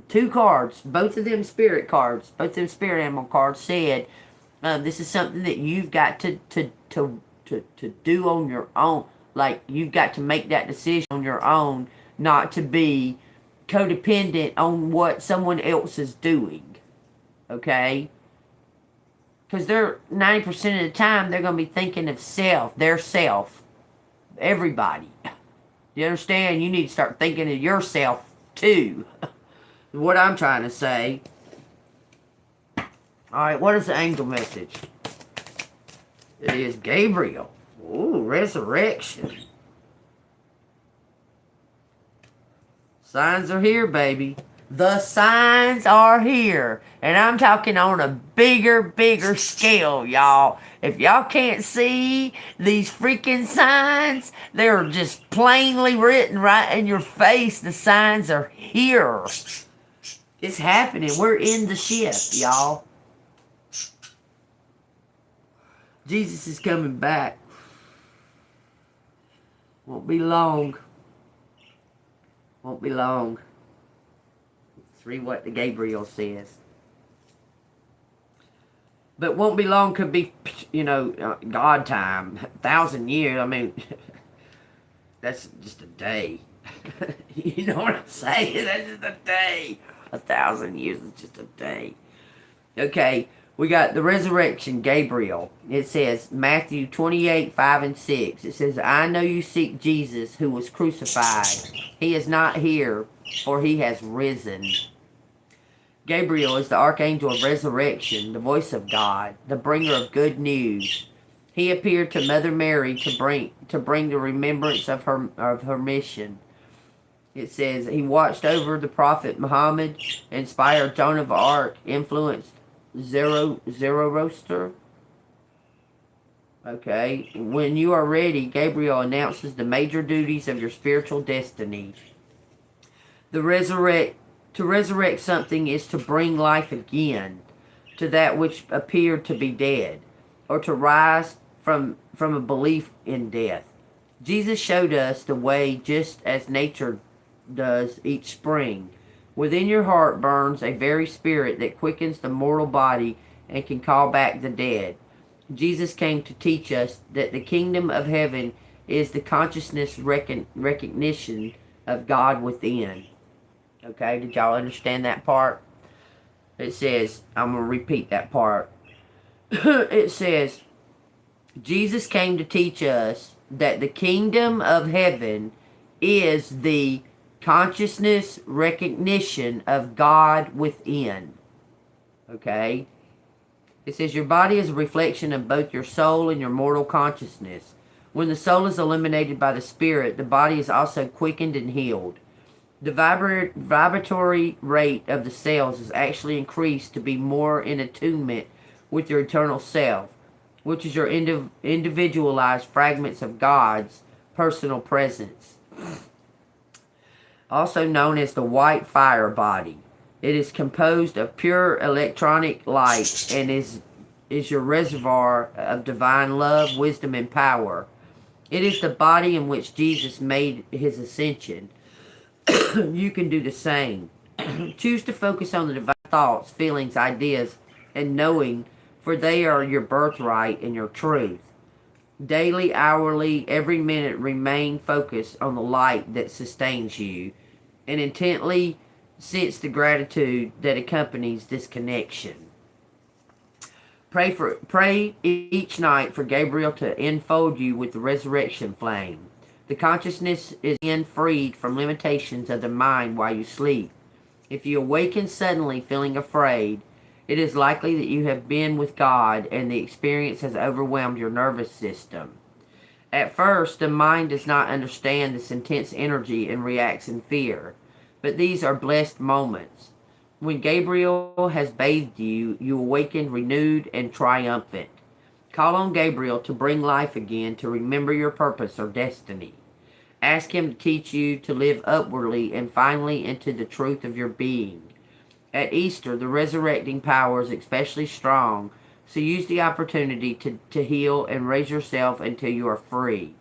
2 cards, both of them spirit cards, both of them spirit animal cards said this is something that you've got to do on your own. Like you've got to make that decision on your own, not to be codependent on what someone else is doing. Okay. Because they're 90% of the time they're going to be thinking of their self. Everybody. You understand? You need to start thinking of yourself too. What I'm trying to say. Alright, what is the angel message? It is Gabriel. Ooh, resurrection. Signs are here, baby. The signs are here. And I'm talking on a bigger scale, y'all. If y'all can't see these freaking signs, they're just plainly written right in your face. The signs are here. It's happening. We're in the shift, y'all. Jesus is coming back. Won't be long. Won't be long. Read what the Gabriel says. But won't be long could be, God time. 1,000 years. I mean, that's just a day. You know what I'm saying? That's just a day. 1,000 years is just a day. Okay, we got the resurrection, Gabriel. It says, Matthew 28, 5 and 6. It says, I know you seek Jesus who was crucified. He is not here, for he has risen. Gabriel is the archangel of resurrection, the voice of God, the bringer of good news. He appeared to Mother Mary to bring the remembrance of her mission. It says he watched over the prophet Muhammad, inspired Joan of Arc, influenced Zoroaster. Okay, when you are ready, Gabriel announces the major duties of your spiritual destiny. To resurrect something is to bring life again to that which appeared to be dead, or to rise from a belief in death. Jesus showed us the way just as nature does each spring. Within your heart burns a very spirit that quickens the mortal body and can call back the dead. Jesus came to teach us that the kingdom of heaven is the consciousness recognition of God within. Okay, did y'all understand that part? It says, I'm going to repeat that part. It says, Jesus came to teach us that the kingdom of heaven is the consciousness recognition of God within. Okay? It says your body is a reflection of both your soul and your mortal consciousness. When the soul is eliminated by the spirit, the body is also quickened and healed. The vibratory rate of the cells is actually increased to be more in attunement with your eternal self, which is your individualized fragments of God's personal presence, also known as the white fire body. It is composed of pure electronic light and is your reservoir of divine love, wisdom, and power. It is the body in which Jesus made his ascension. You can do the same. Choose to focus on the divine thoughts, feelings, ideas, and knowing, for they are your birthright and your truth. Daily, hourly, every minute remain focused on the light that sustains you, and intently sense the gratitude that accompanies this connection. Pray each night for Gabriel to enfold you with the resurrection flame. The consciousness is then freed from limitations of the mind while you sleep. If you awaken suddenly feeling afraid, it is likely that you have been with God and the experience has overwhelmed your nervous system. At first, the mind does not understand this intense energy and reacts in fear, but these are blessed moments. When Gabriel has bathed you, you awaken renewed and triumphant. Call on Gabriel to bring life again, to remember your purpose or destiny. Ask him to teach you to live upwardly and finally into the truth of your being. At Easter, the resurrecting power is especially strong, so use the opportunity to heal and raise yourself until you are free.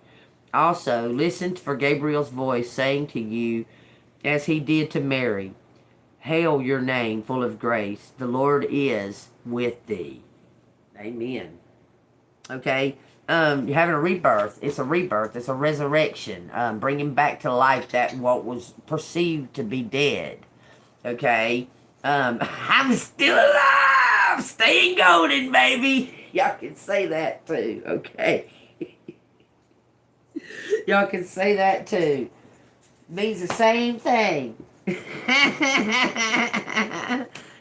Also, listen for Gabriel's voice saying to you, as he did to Mary, "Hail your name, full of grace. The Lord is with thee." Amen. Okay? You're having a rebirth. It's a rebirth. It's a resurrection. Bringing back to life that what was perceived to be dead. Okay? I'm still alive! Staying golden, baby! Y'all can say that too, okay? Y'all can say that too. Means the same thing.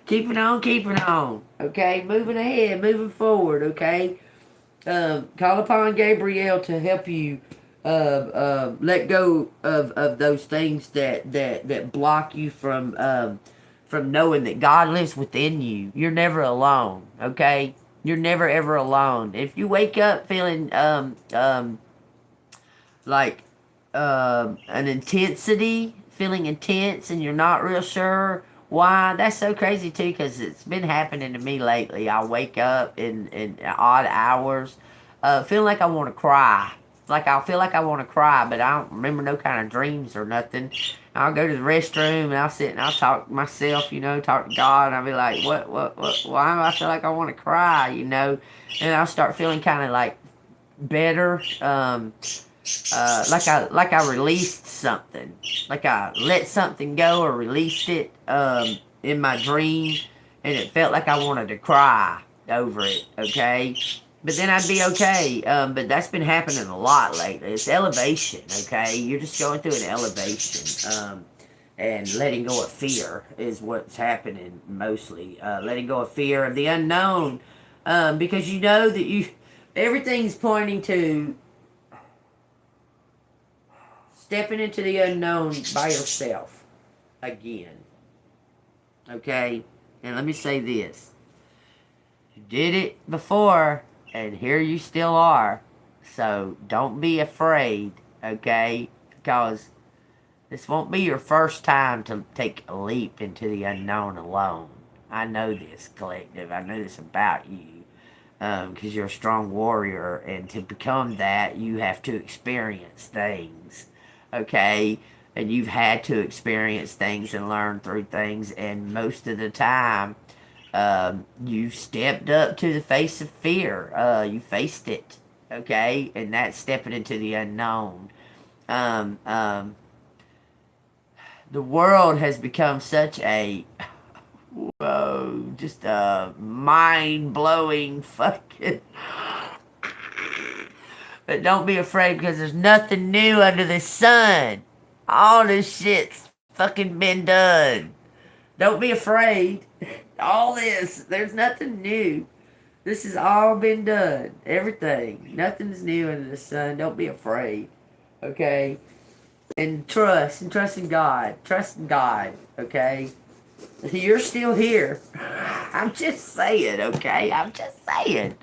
Keeping on, okay? Moving ahead, moving forward, okay? Call upon Gabriel to help you let go of those things that block you from knowing that God lives within you. You're never alone, okay? You're never ever alone. If you wake up feeling like an intensity, feeling intense, and you're not real sure why, that's so crazy too, because it's been happening to me lately. I wake up in odd hours, feeling like I want to cry. Like I feel like I want to cry, but I don't remember no kind of dreams or nothing. I'll go to the restroom and I'll sit and I'll talk to myself, talk to God, and I'll be like, what, why do I feel like I want to cry, And I'll start feeling kind of like better, like I released something, like I let something go or released it in my dream, and it felt like I wanted to cry over it, okay? But then I'd be okay, but that's been happening a lot lately. It's elevation, okay? You're just going through an elevation, and letting go of fear is what's happening mostly. Letting go of fear of the unknown, because you know that everything's pointing to stepping into the unknown by yourself again. Okay? And let me say this. You did it before, and here you still are. So don't be afraid, okay? Because this won't be your first time to take a leap into the unknown alone. I know this, collective. I know this about you. Because you're a strong warrior, and to become that, you have to experience things. Okay? And you've had to experience things and learn through things, and most of the time, you stepped up to the face of fear. You faced it. Okay? And that's stepping into the unknown. The world has become such a just a mind-blowing fucking But don't be afraid because there's nothing new under the sun. All this shit's fucking been done. Don't be afraid. All this, there's nothing new. This has all been done. Everything. Nothing's new under the sun. Don't be afraid. Okay? And trust in God. Trust in God. Okay? You're still here. I'm just saying, okay? I'm just saying.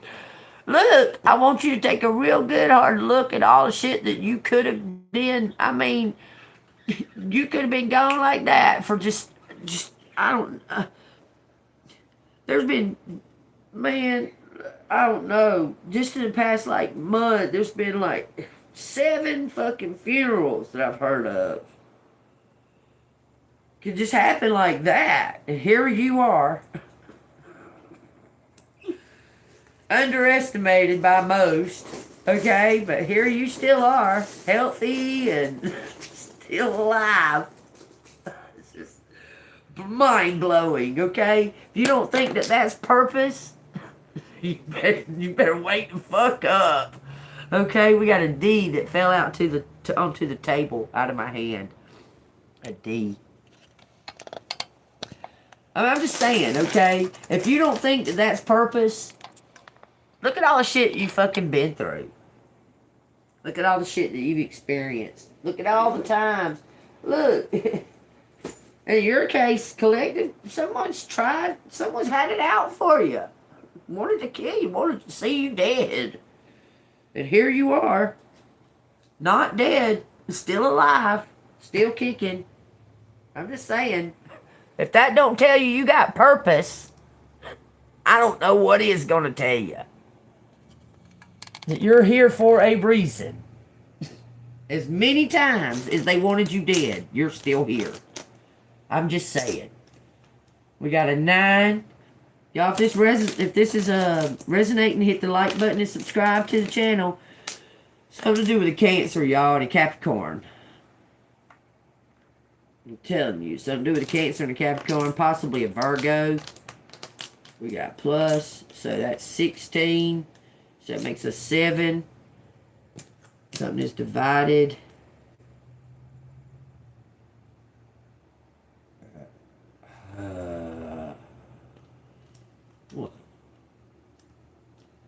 Look, I want you to take a real good hard look at all the shit that you could have been. I mean, you could have been gone like that for just I don't. There's been, man, I don't know. Just in the past like month, there's been like 7 fucking funerals that I've heard of. Could just happen like that, and here you are. Underestimated by most, okay? But here you still are, healthy and still alive. It's just mind-blowing, okay? If you don't think that that's purpose, you better wake the fuck up, okay? We got a D that fell out onto the table out of my hand. A D. I'm just saying, okay? If you don't think that that's purpose, look at all the shit you fucking been through. Look at all the shit that you've experienced. Look at all the times. Look. In your case, collective, someone's had it out for you. Wanted to kill you, wanted to see you dead. And here you are. Not dead. Still alive. Still kicking. I'm just saying. If that don't tell you you got purpose, I don't know what is going to tell you. That you're here for a reason. As many times as they wanted you dead, you're still here. I'm just saying. We got a 9. Y'all, if this is resonating, hit the like button and subscribe to the channel. Something to do with a Cancer, y'all, and a Capricorn. I'm telling you, something to do with a Cancer and a Capricorn, possibly a Virgo. We got plus, so that's 16. So that makes a 7. Something is divided. What?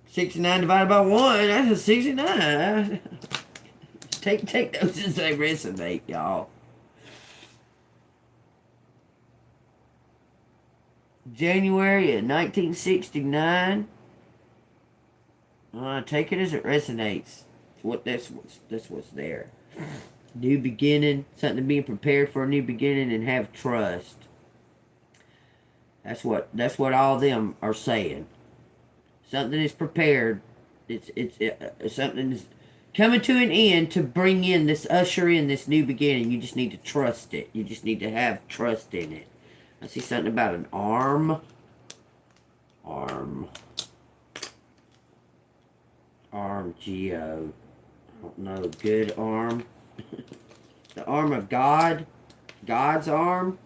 69 divided by 1, that's a 69. Take those as they resonate, y'all. January of 1969. Take it as it resonates. That's what's there. New beginning, something being prepared for a new beginning, and have trust. That's what all of them are saying. Something is prepared. It's something is coming to an end to bring in this, usher in this new beginning. You just need to trust it. You just need to have trust in it. I see something about an arm. Arm, Geo. I don't know. Good arm. The arm of God. God's arm.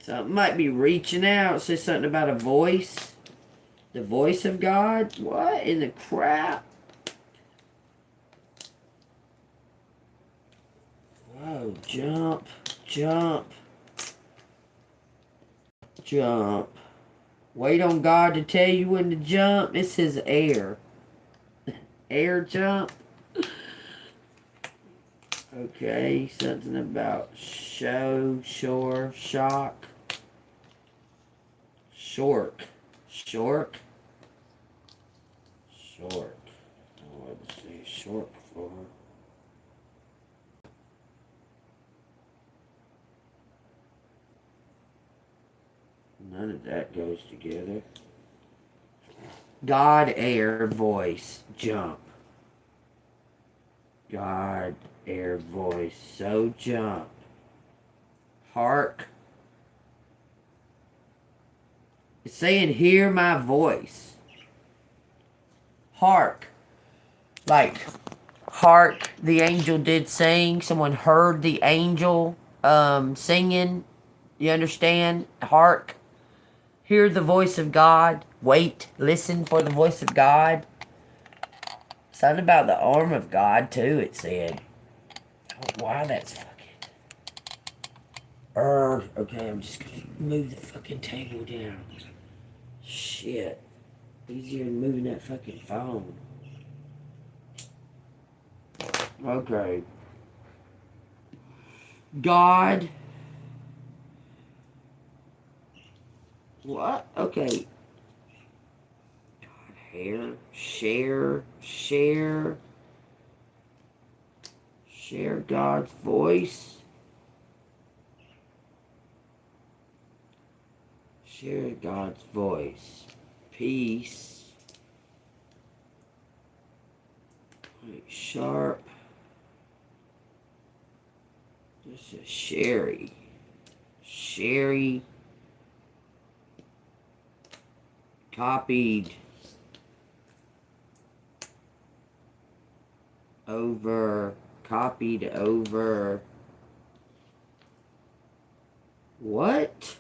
Something might be reaching out. It says something about a voice. The voice of God. What in the crap? Whoa. Jump. Jump. Jump. Wait on God to tell you when to jump. It says air. Air jump. Okay, something about show, shore, shock. Short. Short. Short. Oh, let's see. Short for. None of that goes together. God, air, voice, jump. God, air, voice, so jump. Hark. It's saying, hear my voice. Hark. Like, hark, the angel did sing. Someone heard the angel singing. You understand? Hark. Hear the voice of God. Wait. Listen for the voice of God. Something about the arm of God, too, it said. I don't know why that's fucking... Okay, I'm just gonna move the fucking table down. Shit. Easier than moving that fucking phone. Okay. God. What? Okay. God, hair. Share God's voice. Share God's voice. Peace. Sharp. This is Sherry. Copied over what?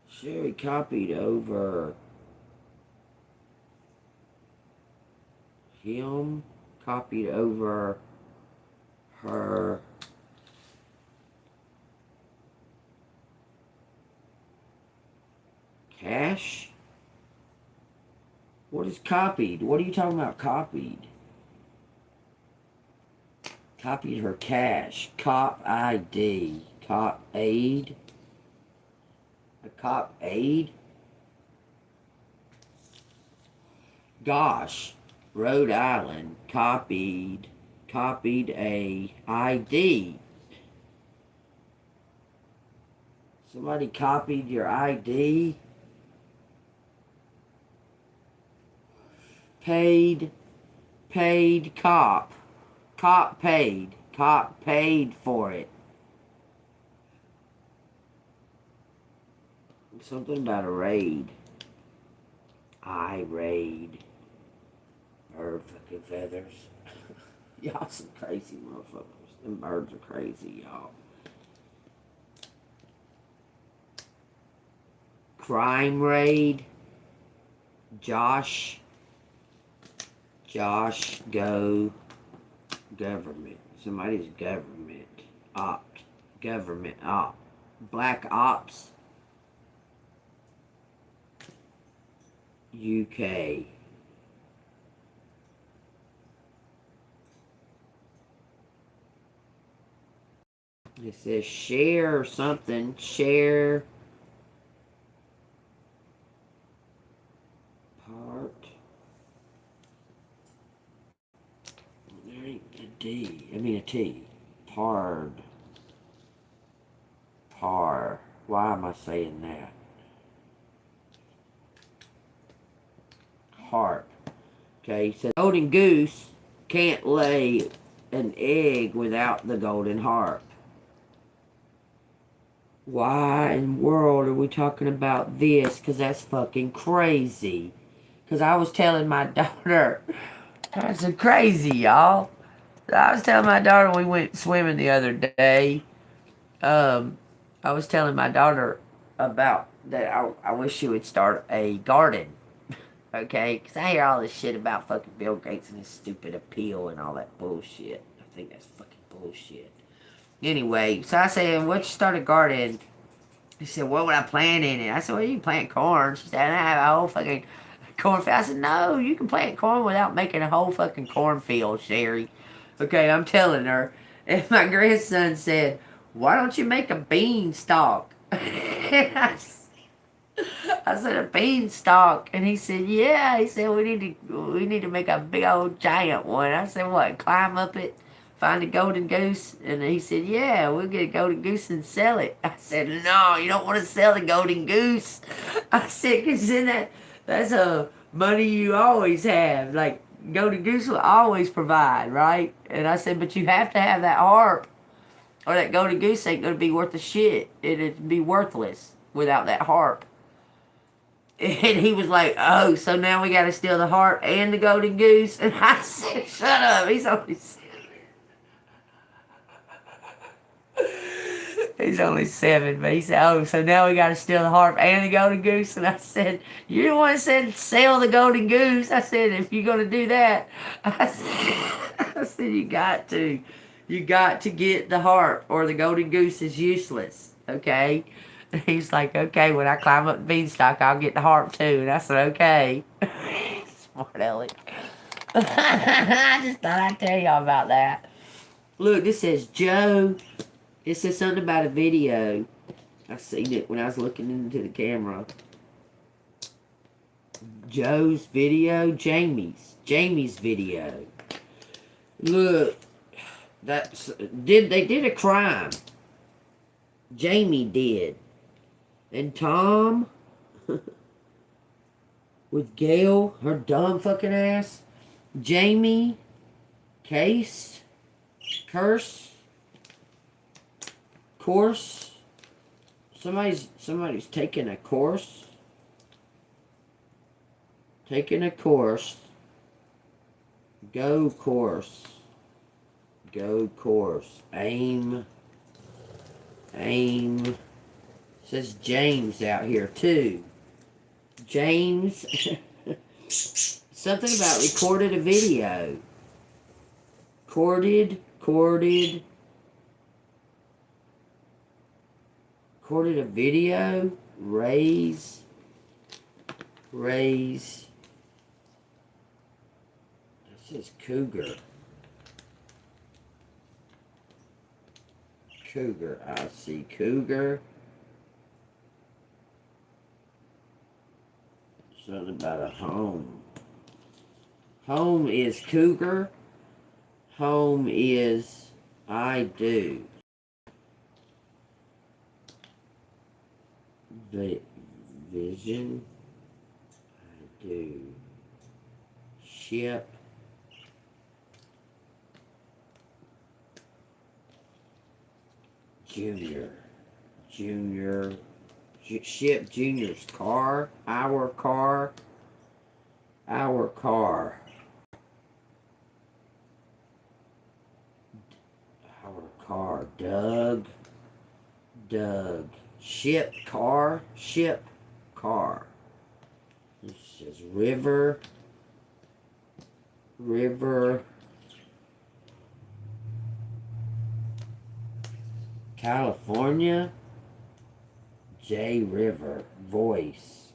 Sherry copied over him, copied over her. Cash? What is copied? What are you talking about copied? Copied her cash. Cop ID. Cop aid. A cop aid? Gosh. Rhode Island. Copied a ID. Somebody copied your ID? Paid cop. Cop paid for it. Something about a raid. I raid. Bird fucking feathers. Y'all some crazy motherfuckers. Them birds are crazy, y'all. Crime raid. Josh go government. Somebody's government opt. Government op. Black ops. UK. It says share something. Share part. There ain't a D. I mean a T. Par. Why am I saying that? Harp. Okay, so golden goose can't lay an egg without the golden harp. Why in the world are we talking about this? Because that's fucking crazy. Because I was telling my daughter, that's crazy, y'all. I was telling my daughter we went swimming the other day. I was telling my daughter about that I wish she would start a garden. Okay? Because I hear all this shit about fucking Bill Gates and his stupid appeal and all that bullshit. I think that's fucking bullshit. Anyway, so I said, what'd you start a garden? He said, what would I plant in it? I said, well, you can plant corn. She said, I have a whole fucking cornfield. I said, no, you can plant corn without making a whole fucking cornfield, Sherry. Okay, I'm telling her. And my grandson said, why don't you make a beanstalk? I said, a beanstalk. And he said, yeah. He said, we need to make a big old giant one. I said, what, climb up it? Find a golden goose? And he said, yeah, we'll get a golden goose and sell it. I said, no, you don't want to sell the golden goose. I said, because then that's a money you always have. Like, golden goose will always provide, right? And I said, but you have to have that harp, or that golden goose ain't going to be worth a shit. It'd be worthless without that harp. And he was like, oh, so now we got to steal the harp and the golden goose? And I said, shut up. He's only He's only 7, but he said, oh, so now we got to steal the harp and the golden goose. And I said, you're the one that said sell the golden goose. I said, if you're going to do that, I said, you got to. You got to get the harp or the golden goose is useless. Okay? And he's like, okay, when I climb up the beanstalk, I'll get the harp too. And I said, okay. Smart aleck. I just thought I'd tell y'all about that. Look, this says Joe. It says something about a video. I seen it when I was looking into the camera. Joe's video, Jamie's video. Look, they did a crime. Jamie did, and Tom with Gail, her dumb fucking ass. Jamie, Curse. Course. Somebody's taking a course. Taking a course. Go course. Go course. Aim. Says James out here too. James. Something about recorded a video. Recorded a video. Raise. This is cougar. I see cougar. Something about a home. Home is cougar. Home is I do. Vision. I do. Ship. Junior. Ship Junior's car. Our car. Doug. Ship car. This says river. California. J River. Voice.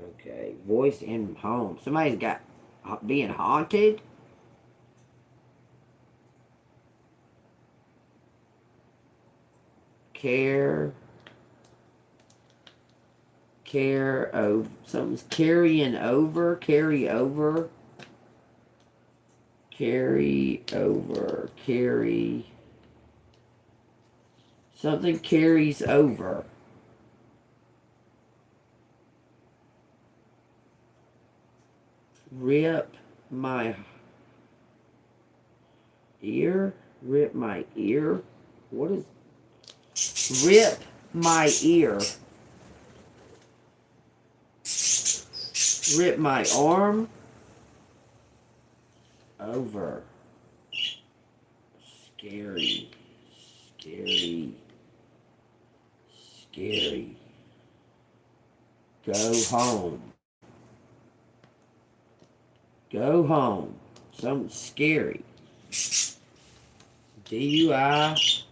Okay. Voice in home. Somebody's got being haunted. Care over. Something's carrying over. Carry over. Something carries over. Rip my ear. What is... Rip my ear. Rip my arm. Over. Scary. Go home. Something scary. DUI.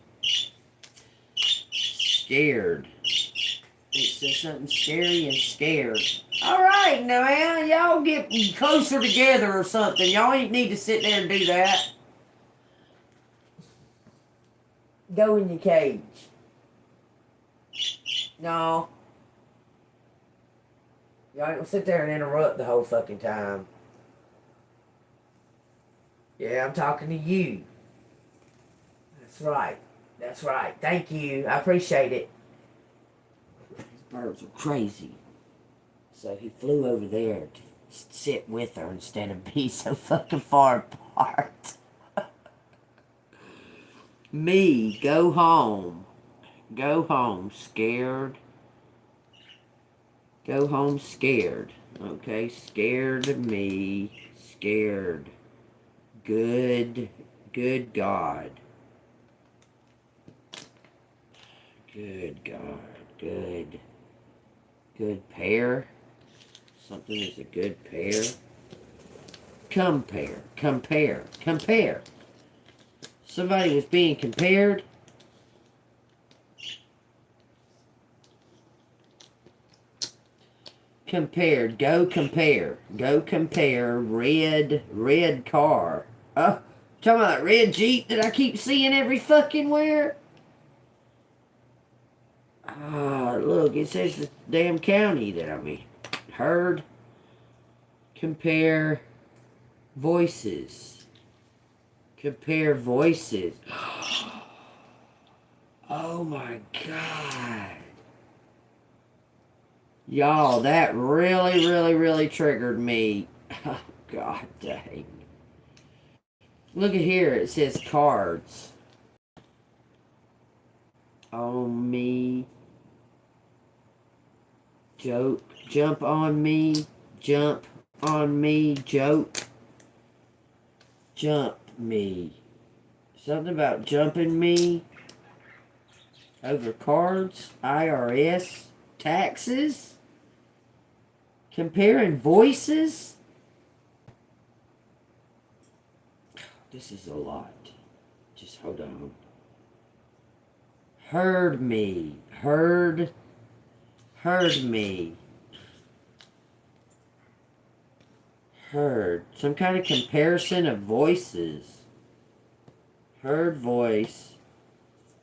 Scared. It says something scary and scared. Alright, now man, y'all get closer together or something. Y'all ain't need to sit there and do that. Go in your cage. No. Y'all ain't gonna sit there and interrupt the whole fucking time. Yeah, I'm talking to you. That's right. Thank you. I appreciate it. These birds are crazy. So he flew over there to sit with her instead of be so fucking far apart. Me, go home. Scared. Go home scared. Okay, scared of me. Scared. Good God. Good God. Good. Good pair. Something is a good pair. Compare. Compare. Compare. Somebody was being compared. Compared. Go compare. Go compare. Red car. Oh, talking about that red Jeep that I keep seeing every fucking where. Ah, look, it says the damn county that I'm in. Heard. Compare voices. Compare voices. Oh my God. Y'all, that really triggered me. Oh, God dang. Look at here. It says cards. On me. Joke. Jump on me. Jump on me. Joke. Jump me. Something about jumping me. Over cards. IRS. Taxes. Comparing voices. This is a lot. Just hold on. Heard me. Heard me. Heard. Some kind of comparison of voices. Heard voice.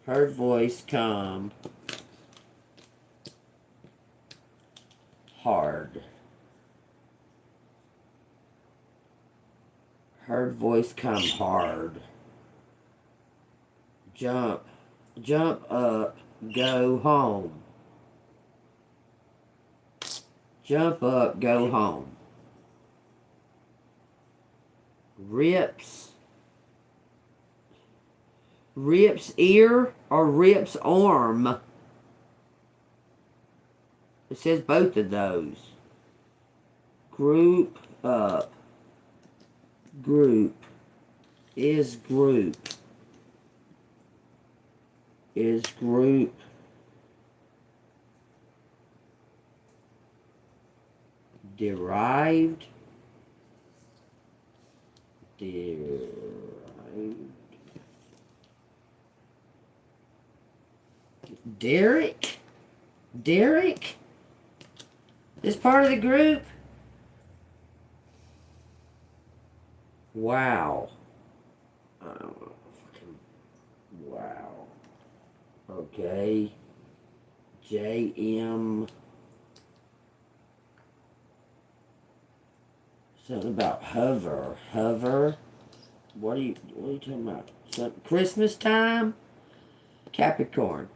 Heard voice come. Hard. Heard voice come hard. Jump. Jump up. Go home. Jump up. Go home. Rips. Rips ear or rips arm. It says both of those. Group up. Group. Is group. Is group. Derived. Derived. Derek? Derek? This part of the group? Wow. Wow. Okay. JM. Something about hover. Hover. What are you talking about? Something Christmas time? Capricorn.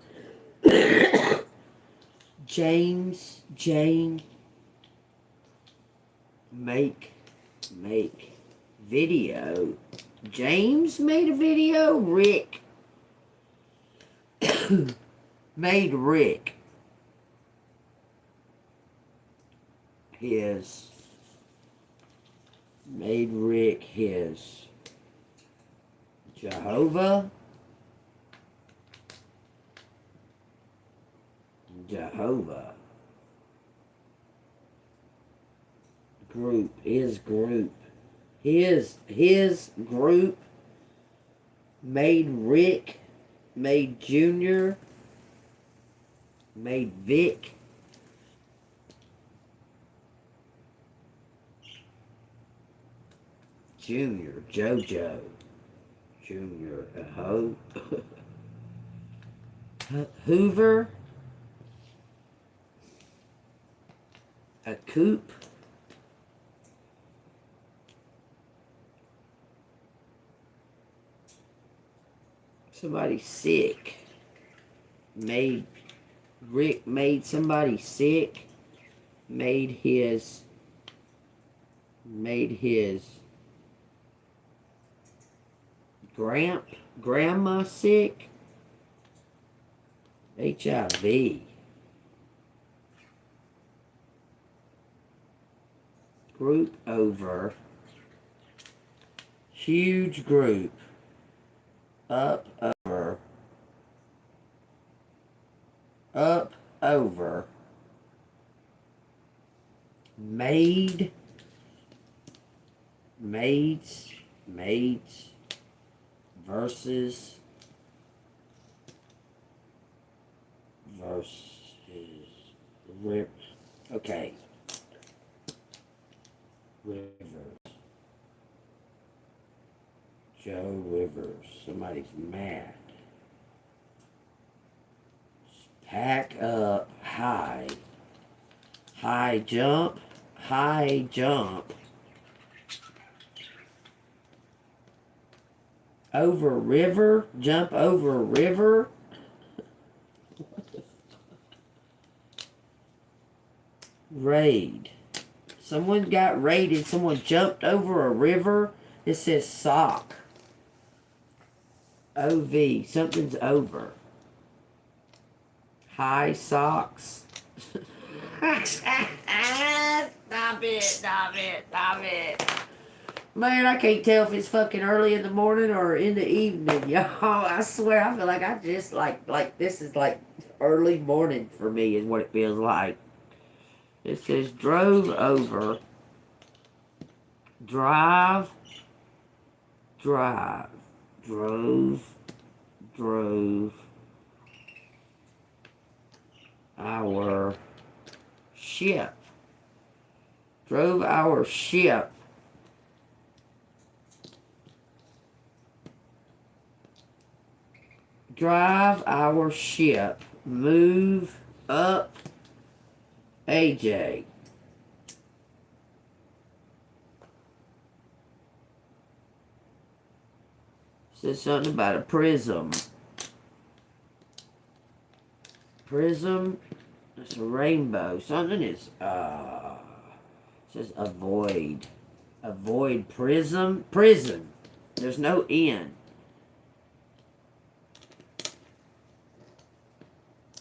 James. Jane. Make video. James made a video. Rick made Rick his. Made Rick his. Jehovah. Jehovah. Group. His group. His group made Rick, made Junior, made Vic, Junior, JoJo, Junior, Hoover, a coop. Somebody sick. Rick made somebody sick. Made his grandma sick. HIV. Group over. Huge group. Up over. over. Maids, versus rip. Okay. Rivers. Joe Rivers. Somebody's mad. Pack up high. High jump. High jump. Over river. Jump over river. Raid. Someone got raided. Someone jumped over a river. It says sock. OV. Something's over. High socks. Stop it. Stop it. Stop it. Man, I can't tell if it's fucking early in the morning or in the evening, y'all. I swear, I feel like I just like this is like early morning for me is what it feels like. It says drove over, drive, drove, our ship. Drove our ship. Drive our ship. Move up AJ. Says something about a prism. Prism. It's a rainbow. Something is says avoid. Avoid prism. Prison. There's no N.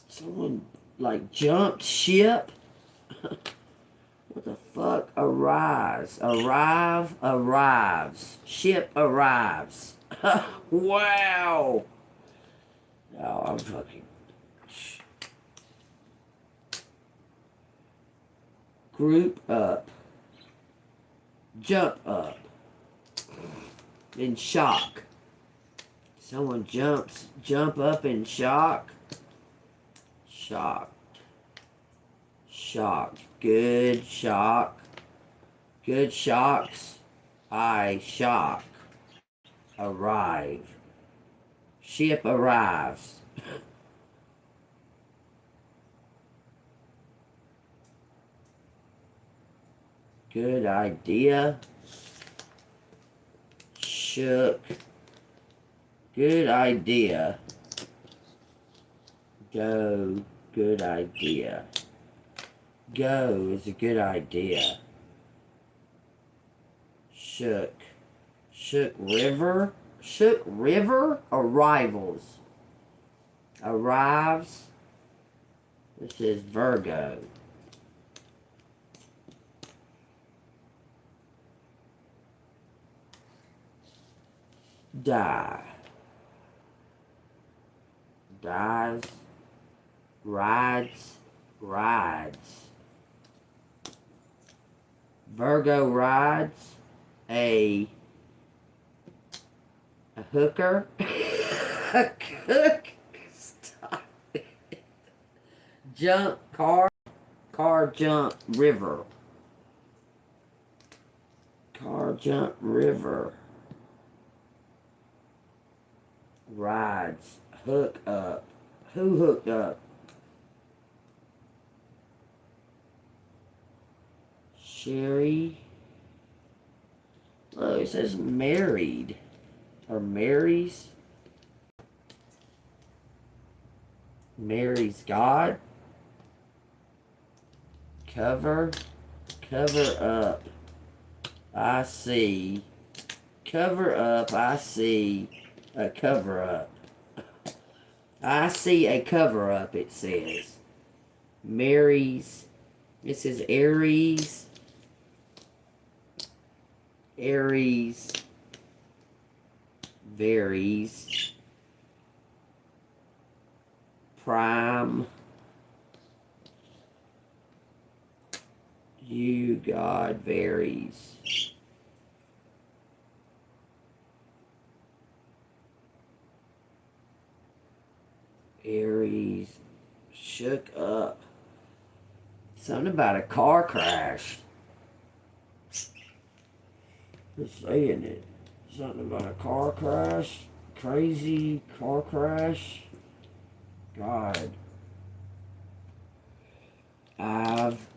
Someone like jumped ship. What the fuck? Arise. Arrive. Arrives. Ship arrives. Wow. Oh, I'm fucking. Group up. Jump up. In shock. Someone jump up in shock. Shocked. Shocked. Good shock. Good shocks. I shock. Arrive. Ship arrives. Good idea. Shook. Good idea. Go. Good idea. Go is a good idea. Shook. Shook river. Shook river. Arrivals. Arrives. This is Virgo. Die. Dies. Rides. Rides. Virgo rides a hooker. A cook. Stop it. Jump car. Car jump river. Car jump river. Rides. Hook up. Who hooked up? Sherry. Oh, it says married. Or marries. Marries God. Cover. Cover up. I see. Cover up. I see a cover up. I see a cover up, it says. Marries. It says Aries. Aries. Varies. Prime. God, varies. Aries, shook up. Something about a car crash. Just saying it. Something about a car crash. Crazy car crash. God. I've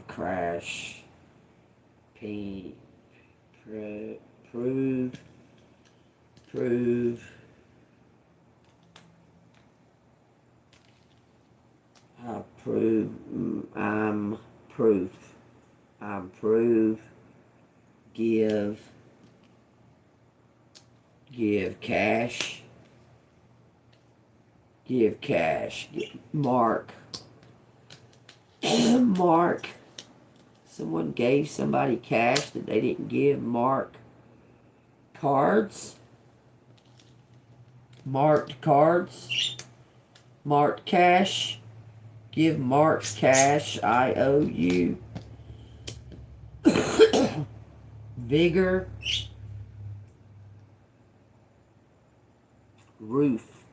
crashed. Prove. I'm proof. I'm proof. Give cash. Give cash. Mark. Mark. Someone gave somebody cash that they didn't give. Mark. Cards. Marked cards. Marked cash. Give Mark's cash. I owe you. Vigor. Roof.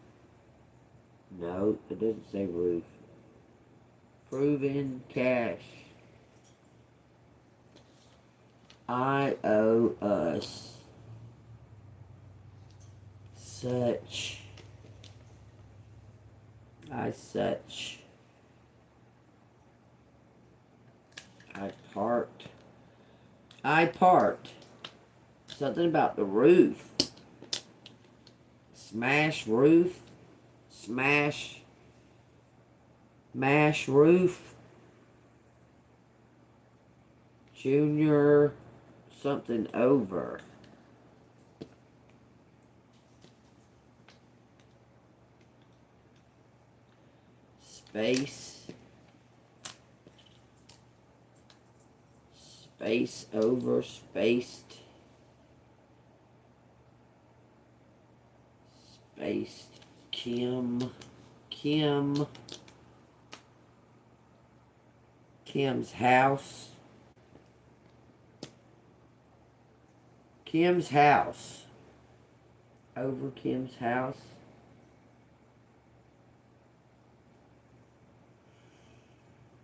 No, it doesn't say roof. Proven cash. I owe us such. I parked. Something about the roof. Smash roof. Smash roof. Junior something over. Space over. Spaced Kim's house. Kim's house. Over Kim's house.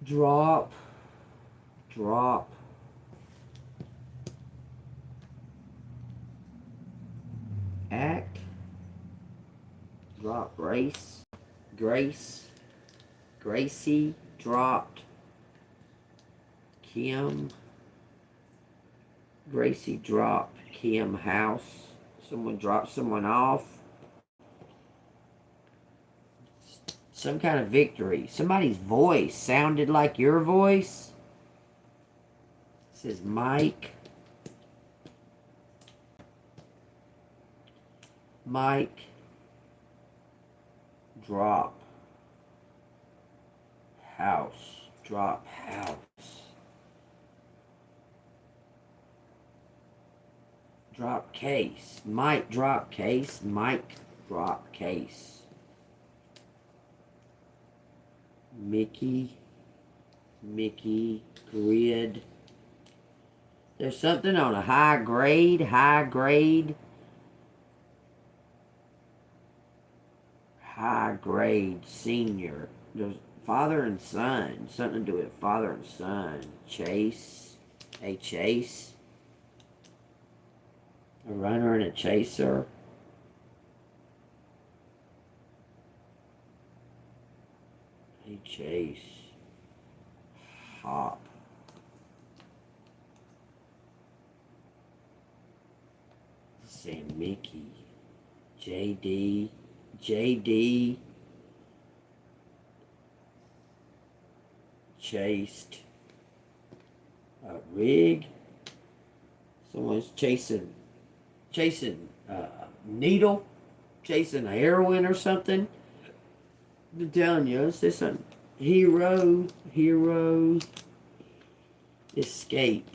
Drop. Act. Drop. Grace. Gracie. Dropped. Kim. Gracie dropped Kim house. Someone dropped someone off. Some kind of victory. Somebody's voice sounded like your voice. It says Mike. Drop. House. Drop house. Drop case. Mike drop case. Mike drop case. Mickey grid. There's something on a high grade. High grade senior. There's father and son. Something to do with father and son. Chase. A chase. A runner and a chaser. A chase. Hop. Say Mickey. JD. Chased. Rig. Someone's chasing needle, chasing a heroin or something. I'm telling you, it's just a hero, escape.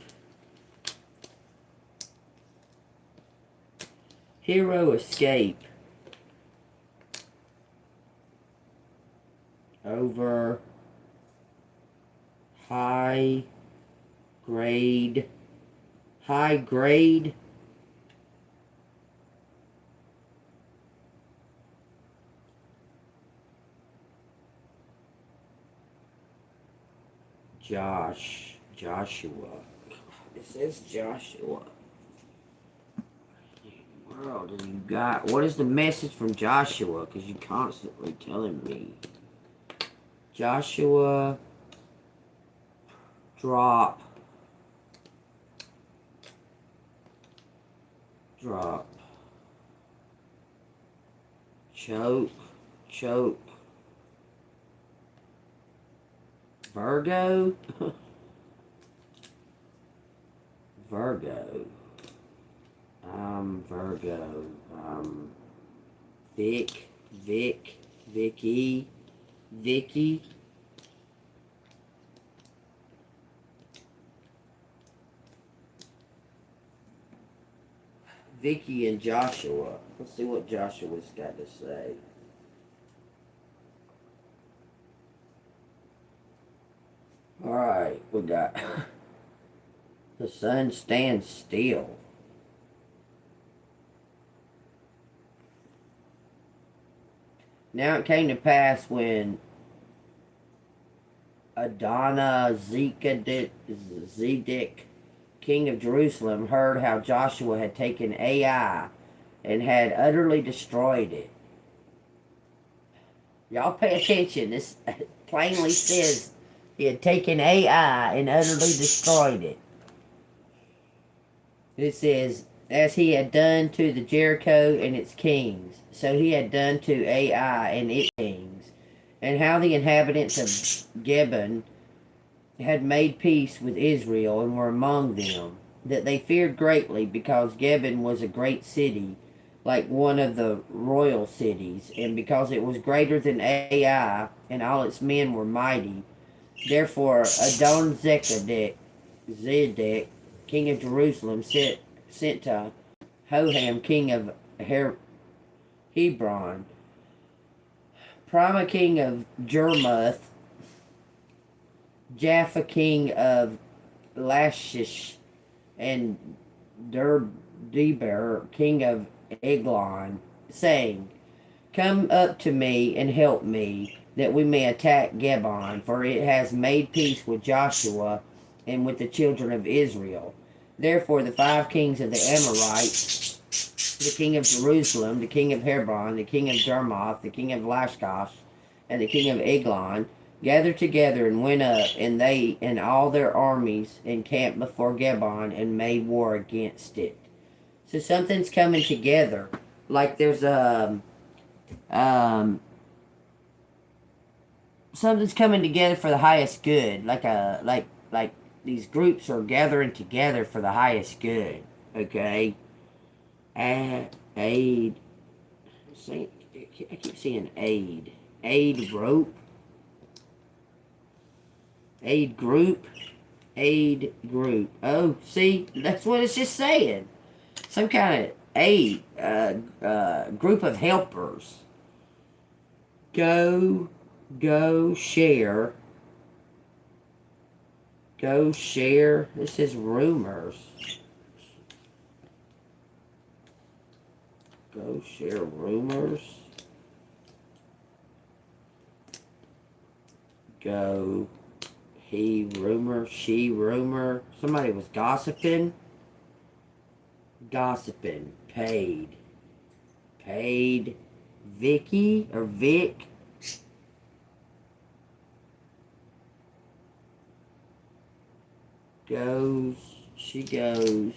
Hero escape. Over High grade. High grade. Joshua. It says Joshua. What world have you got? What is the message from Joshua? Because you're constantly telling me. Joshua, drop, choke, Virgo, Virgo, Vicky, Vicky and Joshua. Let's see what Joshua's got to say. Alright, we got the sun stands still. Now it came to pass when Adonizedek, king of Jerusalem, heard how Joshua had taken Ai and had utterly destroyed it. Y'all pay attention. This plainly says he had taken Ai and utterly destroyed it. It says, as he had done to the Jericho and its kings, so he had done to Ai and its kings, and how the inhabitants of Gibeon had made peace with Israel and were among them, that they feared greatly, because Gibeon was a great city, like one of the royal cities, and because it was greater than Ai, and all its men were mighty. Therefore Adonizedek, king of Jerusalem, sent to Hoham, king of Hebron, Prima, king of Jarmuth, Jaffa, king of Lachish, and Deber, king of Eglon, saying, come up to me and help me, that we may attack Gibeon, for it has made peace with Joshua and with the children of Israel. Therefore the 5 kings of the Amorites, the king of Jerusalem, the king of Hebron, the king of Jarmuth, the king of Lachish, and the king of Eglon, gathered together and went up, and they and all their armies encamped before Gibeon and made war against it. So something's coming together. Like there's something's coming together for the highest good. Like these groups are gathering together for the highest good. Okay. Aid. I keep seeing aid. Aid rope. Aid group. Oh, see, that's what it's just saying. Some kind of aid, group of helpers. Go share. This is rumors. Go share rumors. Go. He rumor, she rumor. Somebody was gossiping. Paid. Vicky or Vic. She goes.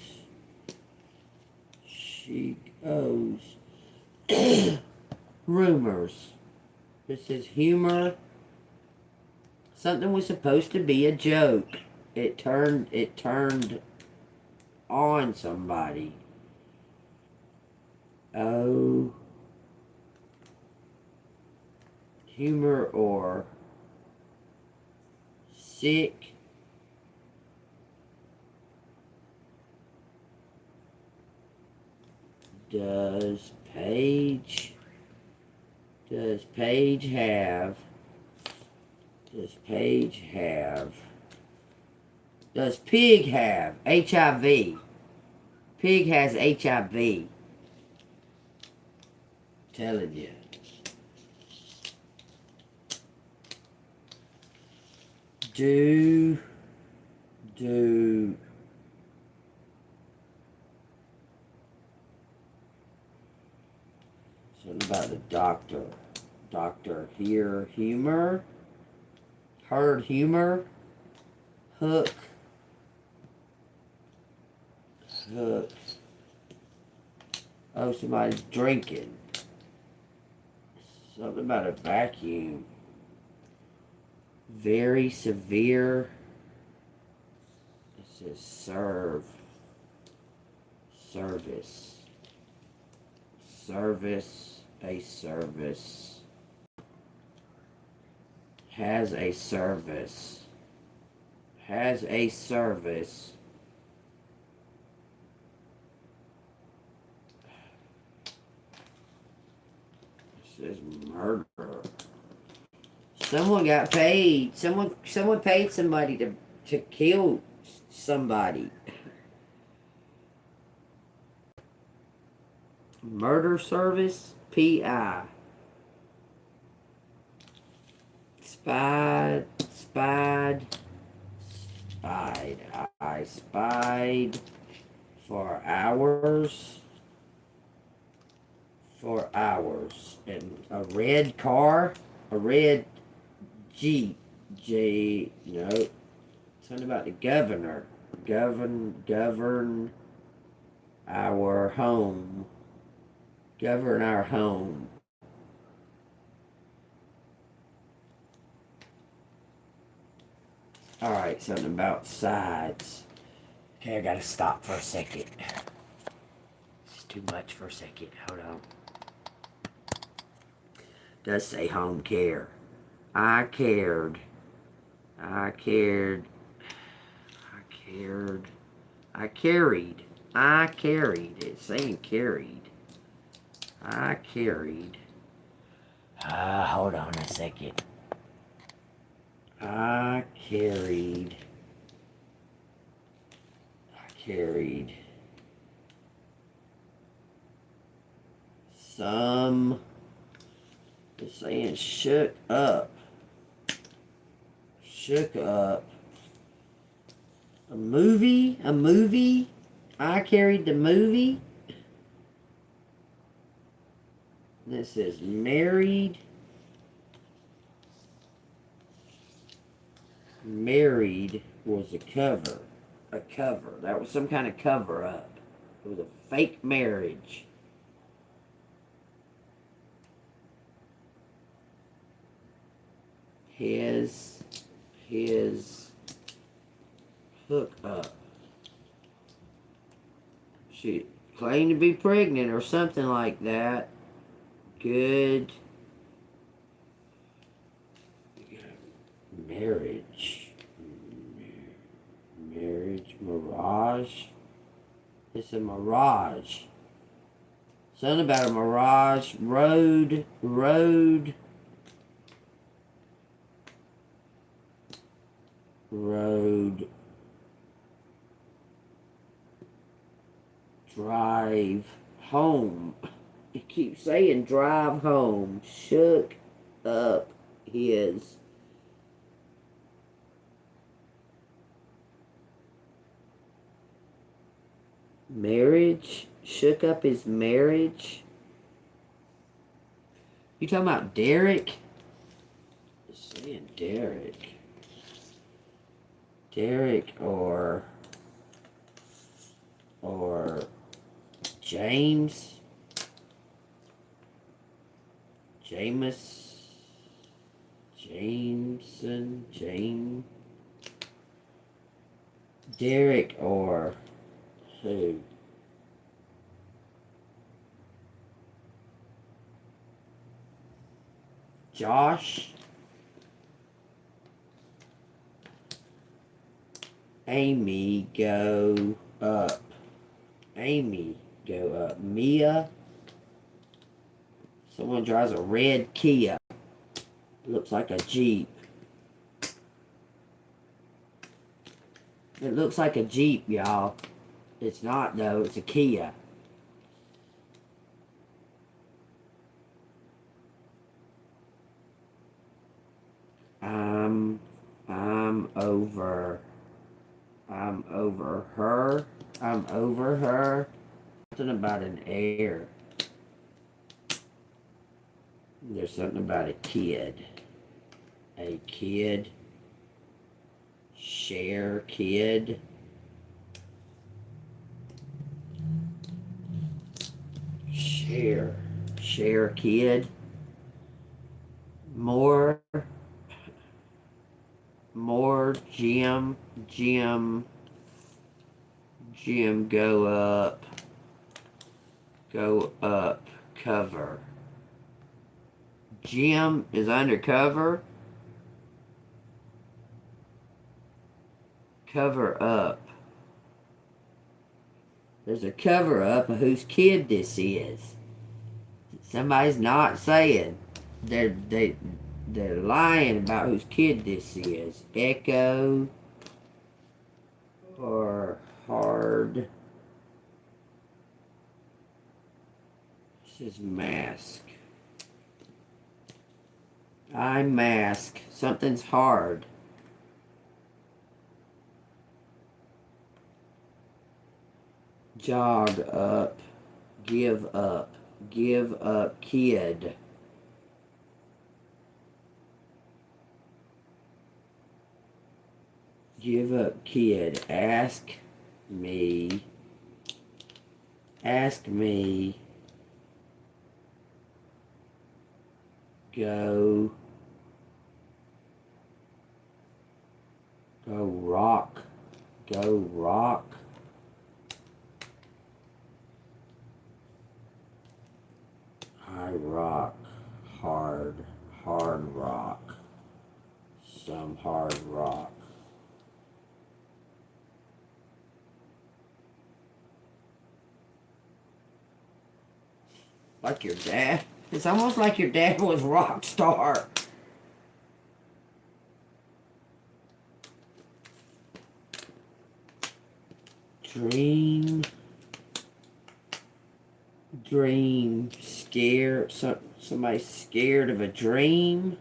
Rumors. This is humor. Something was supposed to be a joke. It turned on somebody. Oh. Humor or sick. Does Paige have Does pig have HIV? Pig has HIV. Telling you. Do something about the doctor. Doctor hear humor. Heard humor. Hook. Hook. Oh, somebody's drinking. Something about a vacuum. Very severe. It says serve. Service. Service. A service. Has a service. Has a service. It says murder. Someone got paid. Someone paid somebody to kill somebody. Murder service. P.I. Spied. I spied for hours. For hours. And a red car. A red Jeep. No. Something about the governor. Govern our home. Govern our home. Alright, something about sides. Okay, I gotta stop for a second. It's too much for a second. Hold on. Does say home care. I carried. It's saying carried. I carried. Hold on a second. I carried some. It's saying shook up. A movie. I carried the movie. This is married. Married was a cover. That was some kind of cover up. It was a fake marriage. His hook up. She claimed to be pregnant or something like that. Good. Marriage. Mirage. It's a mirage. Something about a mirage. Road. Drive home. It keeps saying drive home. Shook up his marriage. Shook up his marriage. You talking about Derek? It's saying Derek. Derek or James. Jameson. Derek or who? Josh. Amy go up. Mia. Someone drives a red Kia. Looks like a Jeep. It looks like a Jeep, y'all. It's not, though. It's a Kia. I'm over. I'm over her. I'm over her. Something about an heir. There's something about a kid. A kid. Share kid. Share kid. More Jim go up cover. Jim is undercover. Cover up. There's a cover up of whose kid this is. Somebody's not saying. They're lying about whose kid this is. Echo or hard. This is mask. I mask. Something's hard. Jog up. Give up. Give up kid. Give up kid. Ask me. Ask me. Go rock. Go rock. I rock. Hard rock. Some hard rock. Like your dad? It's almost like your dad was rock star. Dream. Scared. Somebody scared of a dream.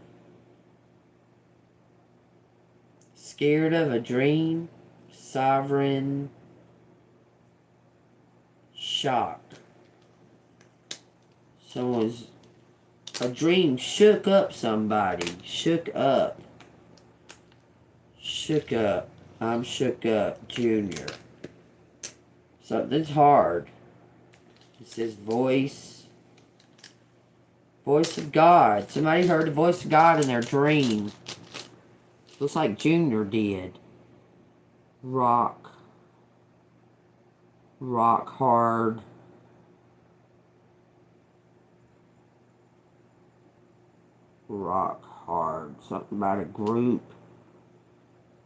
Scared of a dream. Sovereign. Shock. A dream shook up somebody. Shook up. Shook up. I'm shook up, Junior. Something's hard. It says voice. Voice of God. Somebody heard the voice of God in their dream. Looks like Junior did. Rock. Rock hard. Rock hard. Something about a group.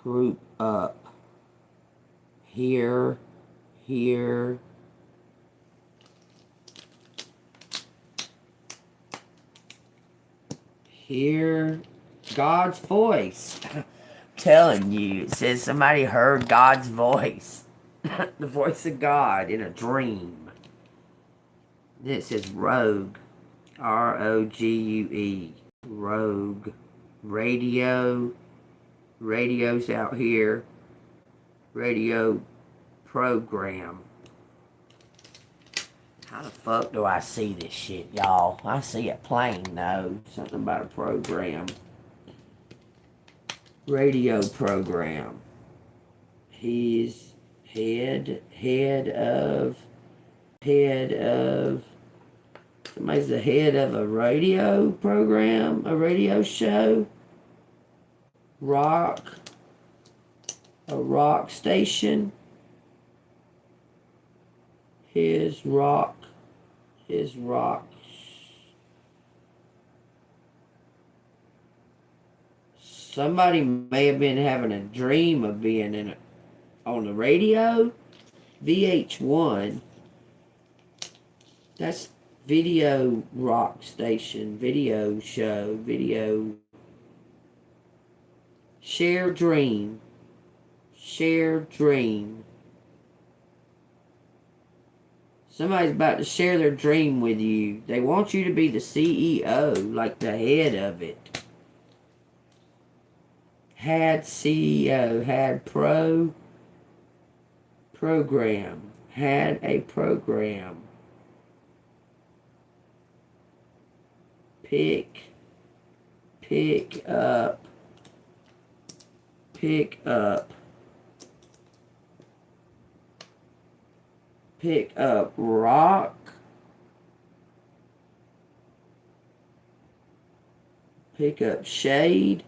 Group up. Here. Here. Hear God's voice. I'm telling you, it says somebody heard God's voice. The voice of God in a dream. Then it says rogue. R-O-G-U-E. Rogue. Radio. Radio's out here. Radio program. How the fuck do I see this shit, y'all? I see it plain, though. Something about a program. Radio program. He's head of. Somebody's the head of a radio program, a radio show. Rock. A rock station. His rock. Somebody may have been having a dream of being on the radio. VH1. That's video rock station, video show, video. Share dream. Shared dream. Somebody's about to share their dream with you. They want you to be the CEO, like the head of it. Had CEO, had program, had a program. Pick up, pick up rock, pick up shade,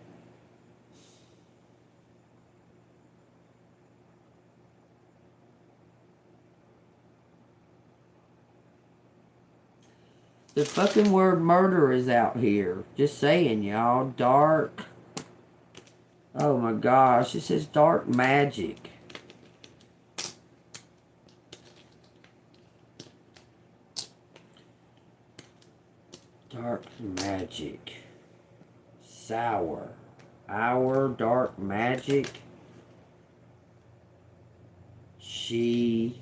the fucking word murder is out here. Just saying, y'all. Dark. Oh my gosh. It says dark magic. Dark magic. Sour. Our dark magic. She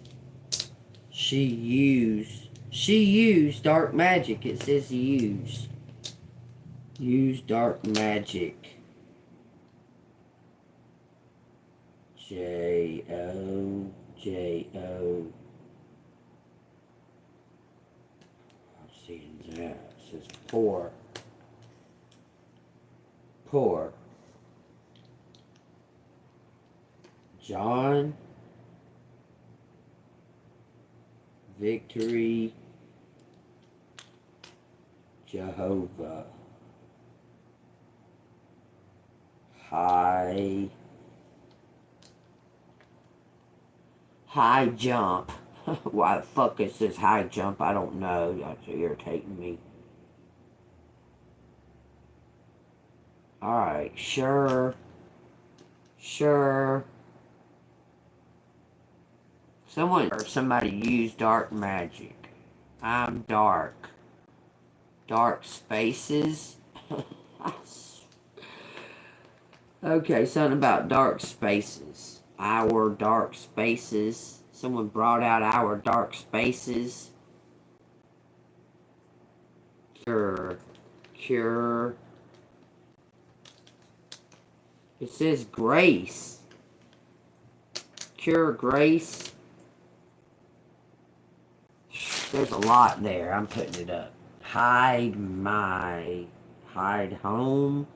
used dark magic. It says use. Use dark magic. J-O. I'm seeing that. It says pour. John. Victory. Jehovah. High jump. Why the fuck it says high jump, I don't know. That's irritating me. Alright, sure. Somebody used dark magic. I'm dark. Dark spaces. Okay, something about dark spaces. Our dark spaces. Someone brought out our dark spaces. Cure. It says grace. Cure grace. There's a lot there. I'm putting it up. Hide home.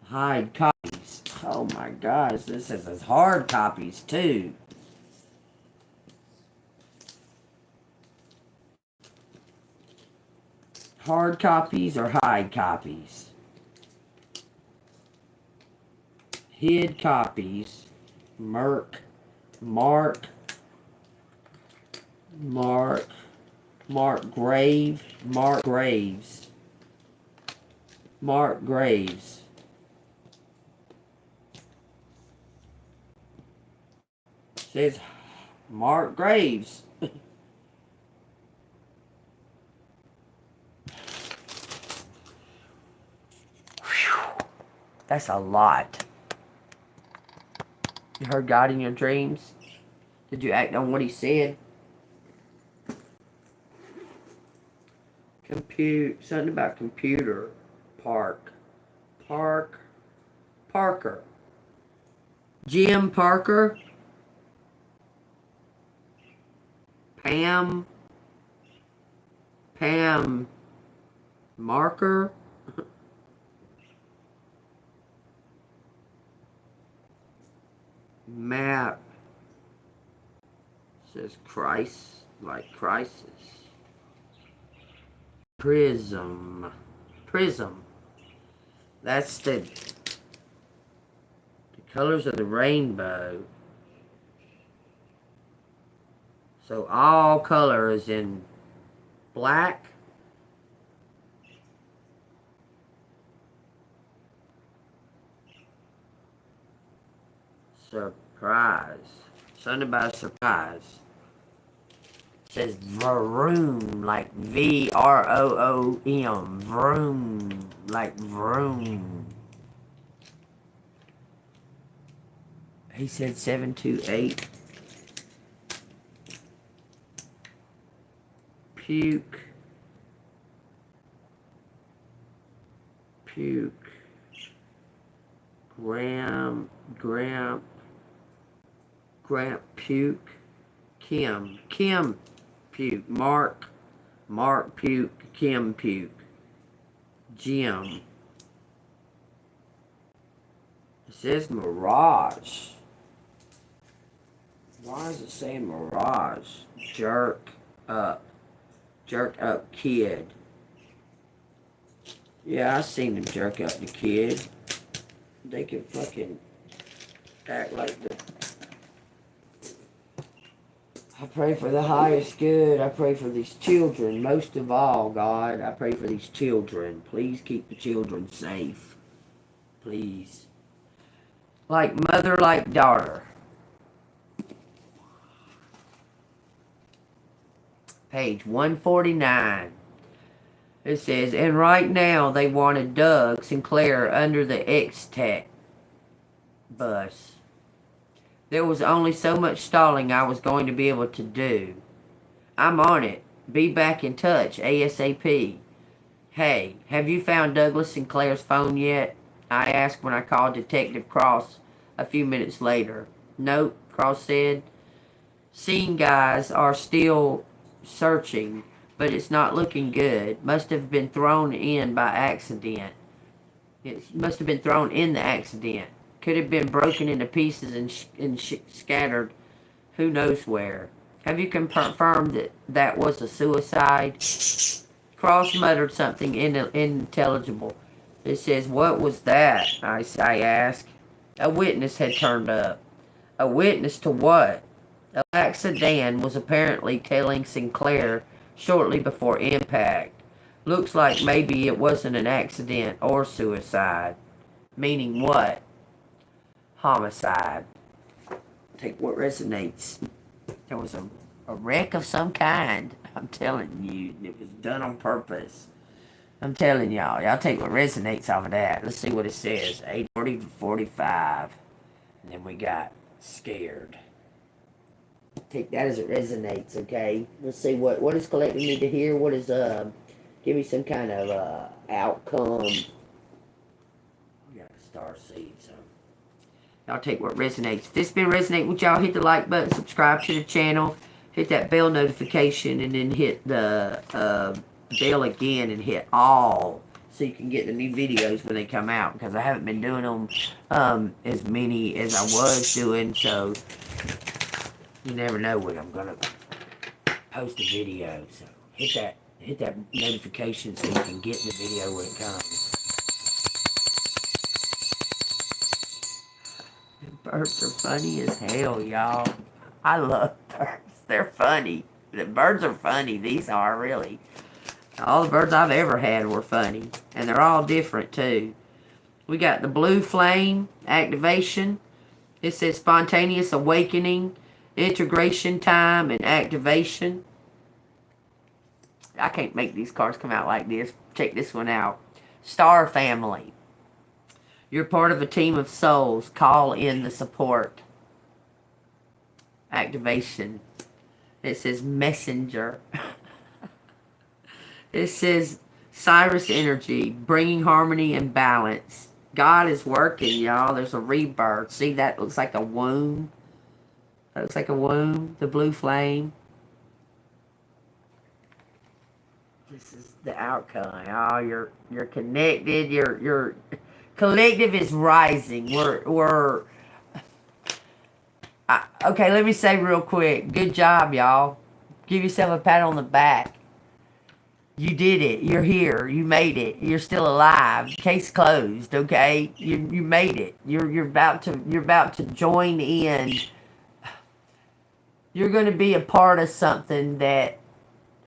Hide copies. Oh my gosh, this is hard copies too. Hard copies or hide copies? Hid copies. Mark Graves. Says Mark Graves. That's a lot. You heard God in your dreams? Did you act on what he said? Something about computer. Parker. Jim Parker. Pam Marker. Map. Says Christ, like crisis. Prism. That's the colors of the rainbow. So all color is in black. Surprise. Something about surprise. It says vroom, like V-R-O-O-M. Vroom, like vroom. He said 728. Puke. Puke. Gramp puke. Kim puke. Mark puke. Kim puke. Jim. It says Mirage. Why is it saying Mirage? Jerk up kid. Yeah, I seen them jerk up the kid. They can fucking act like the... I pray for the highest good. I pray for these children. Most of all, God, I pray for these children. Please keep the children safe. Please. Like mother, like daughter. Page 149. It says, and right now they wanted Doug Sinclair under the X-Tech bus. There was only so much stalling I was going to be able to do. I'm on it. Be back in touch ASAP. Hey, have you found Douglas Sinclair's phone yet? I asked when I called Detective Cross a few minutes later. Nope, Cross said. Scene guys are still searching, but it's not looking good. Must have been thrown in by accident. It must have been thrown in the accident. Could have been broken into pieces and scattered who knows where. Have you confirmed that that was a suicide? Cross muttered something unintelligible. It says, what was that? I asked. A witness had turned up. A witness to what? Alexa Dan was apparently telling Sinclair shortly before impact. Looks like maybe it wasn't an accident or suicide. Meaning what? Homicide. Take what resonates. There was a wreck of some kind. I'm telling you, it was done on purpose. I'm telling y'all. Y'all take what resonates off of that. Let's see what it says. 8:40 to 45. And then we got scared. Take that as it resonates, okay? Let's see what is collecting me to hear. What is, give me some kind of, outcome. We got a star seed, so. Y'all take what resonates. If this been resonating with y'all, hit the like button, subscribe to the channel, hit that bell notification, and then hit the bell again and hit all so you can get the new videos when they come out, because I haven't been doing them as many as I was doing, so you never know when I'm gonna post a video. So hit that notification so you can get the video when it comes. Birds are funny as hell, y'all. I love birds. They're funny. The birds are funny. These are, really. All the birds I've ever had were funny. And they're all different, too. We got the blue flame activation. It says spontaneous awakening, integration time, and activation. I can't make these cards come out like this. Check this one out. Star family. You're part of a team of souls. Call in the support. Activation. It says messenger. It says Cyrus energy, bringing harmony and balance. God is working, y'all. There's a rebirth. See, that looks like a womb. That looks like a womb. The blue flame. This is the outcome. Oh, you're connected. Your collective is rising. Okay, let me say real quick. Good job, y'all. Give yourself a pat on the back. You did it. You're here. You made it. You're still alive. Case closed. Okay, you made it. You're about to join in. You're going to be a part of something that,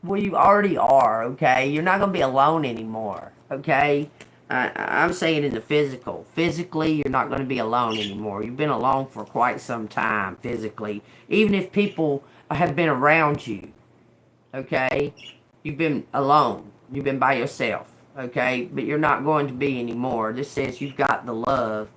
well, you already are. Okay, you're not going to be alone anymore. Okay. I'm saying in the physical. Physically, you're not going to be alone anymore. You've been alone for quite some time physically. Even if people have been around you, okay? You've been alone. You've been by yourself, okay? But you're not going to be anymore. This says you've got the love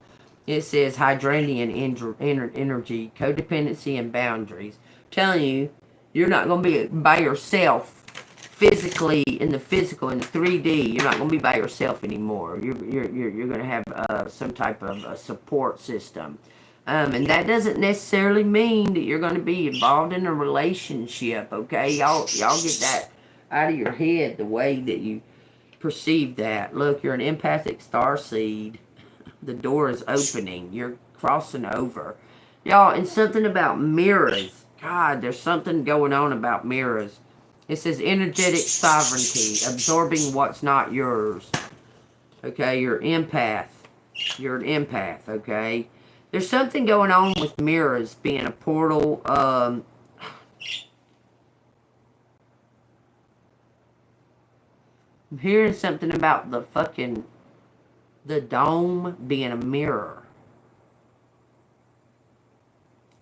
It says Hydranian energy, codependency, and boundaries. I'm telling you, you're not going to be by yourself physically in the 3D. You're not going to be by yourself anymore. You're going to have some type of a support system. And that doesn't necessarily mean that you're going to be involved in a relationship, okay? Y'all get that out of your head, the way that you perceive that. Look, you're an empathic starseed. The door is opening. You're crossing over. Y'all, and something about mirrors. God, there's something going on about mirrors. It says energetic sovereignty, absorbing what's not yours. Okay, you're empath. You're an empath, okay? There's something going on with mirrors being a portal. I'm hearing something about the dome being a mirror.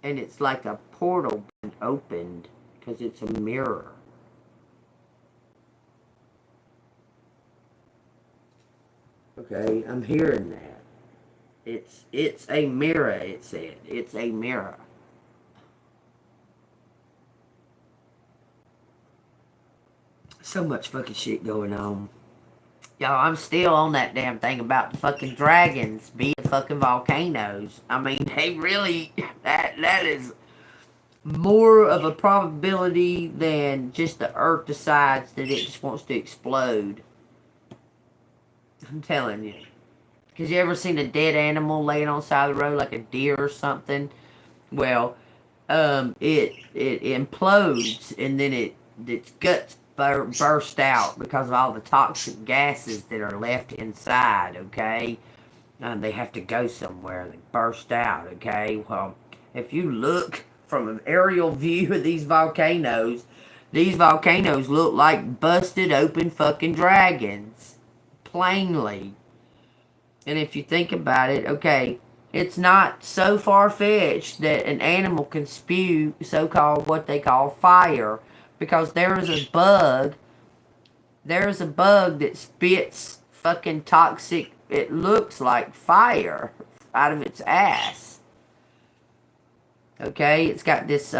And it's like a portal being opened because it's a mirror. Okay, I'm hearing that. It's a mirror, it said. It's a mirror. So much fucking shit going on. Y'all, I'm still on that damn thing about the fucking dragons being fucking volcanoes. I mean, they really, that is more of a probability than just the earth decides that it just wants to explode. I'm telling you. Because you ever seen a dead animal laying on the side of the road, like a deer or something? Well, it implodes, and then its guts burst out because of all the toxic gases that are left inside, okay? They have to go somewhere. They burst out, okay? Well, if you look from an aerial view of these volcanoes look like busted open fucking dragons. Plainly. And if you think about it, okay, it's not so far-fetched that an animal can spew so-called what they call fire, because there is a bug that spits fucking toxic, it looks like fire out of its ass. Okay, it's got this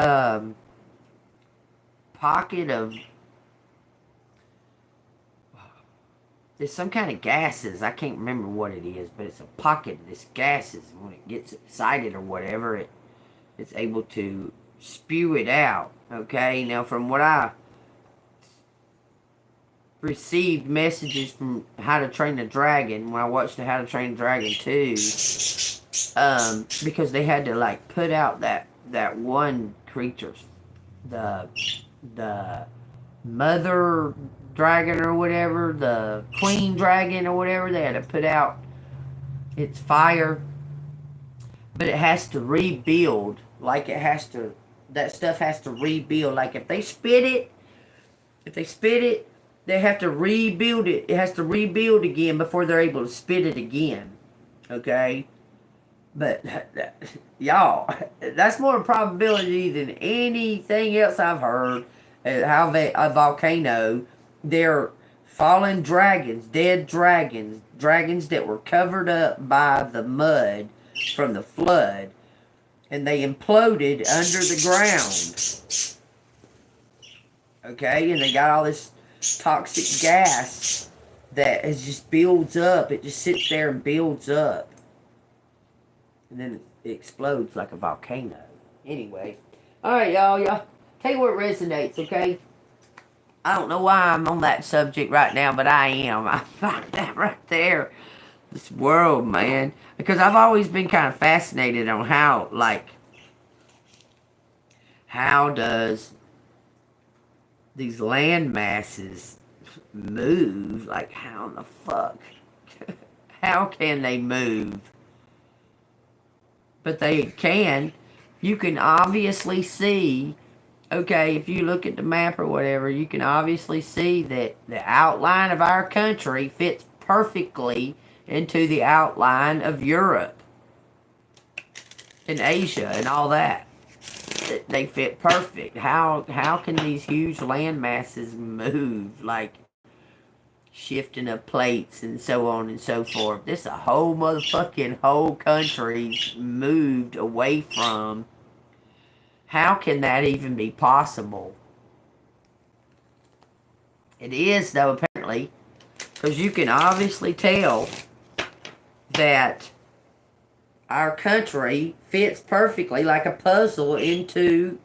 pocket of, there's some kind of gases. I can't remember what it is, but it's a pocket of this gases. And when it gets excited or whatever, it's able to spew it out. Okay, now from what I received messages from How to Train the Dragon, when I watched the How to Train the Dragon 2, because they had to like put out that one creature, the mother dragon or whatever, the queen dragon or whatever, they had to put out its fire, but it has to rebuild, like that stuff has to rebuild, like if they spit it, they have to rebuild it, it has to rebuild again before they're able to spit it again, okay? But y'all, that's more probability than anything else I've heard. How a volcano, they're fallen dragons, dead dragons, dragons that were covered up by the mud from the flood, and they imploded under the ground. Okay, and they got all this toxic gas that just builds up. It just sits there and builds up. And then it explodes like a volcano. Anyway. Alright, y'all. Tell you what resonates, okay? I don't know why I'm on that subject right now, but I am. I find that right there. This world, man. Because I've always been kind of fascinated on how does these land masses move? Like, how in the fuck? How can they move? But they can. You can obviously see, okay, if you look at the map or whatever, you can obviously see that the outline of our country fits perfectly into the outline of Europe and Asia and all that. They fit perfect. How can these huge land masses move? Like, shit. shifting of plates and so on and so forth. This a whole motherfucking whole country's moved away from. How can that even be possible? It is, though, apparently, because you can obviously tell that our country fits perfectly like a puzzle into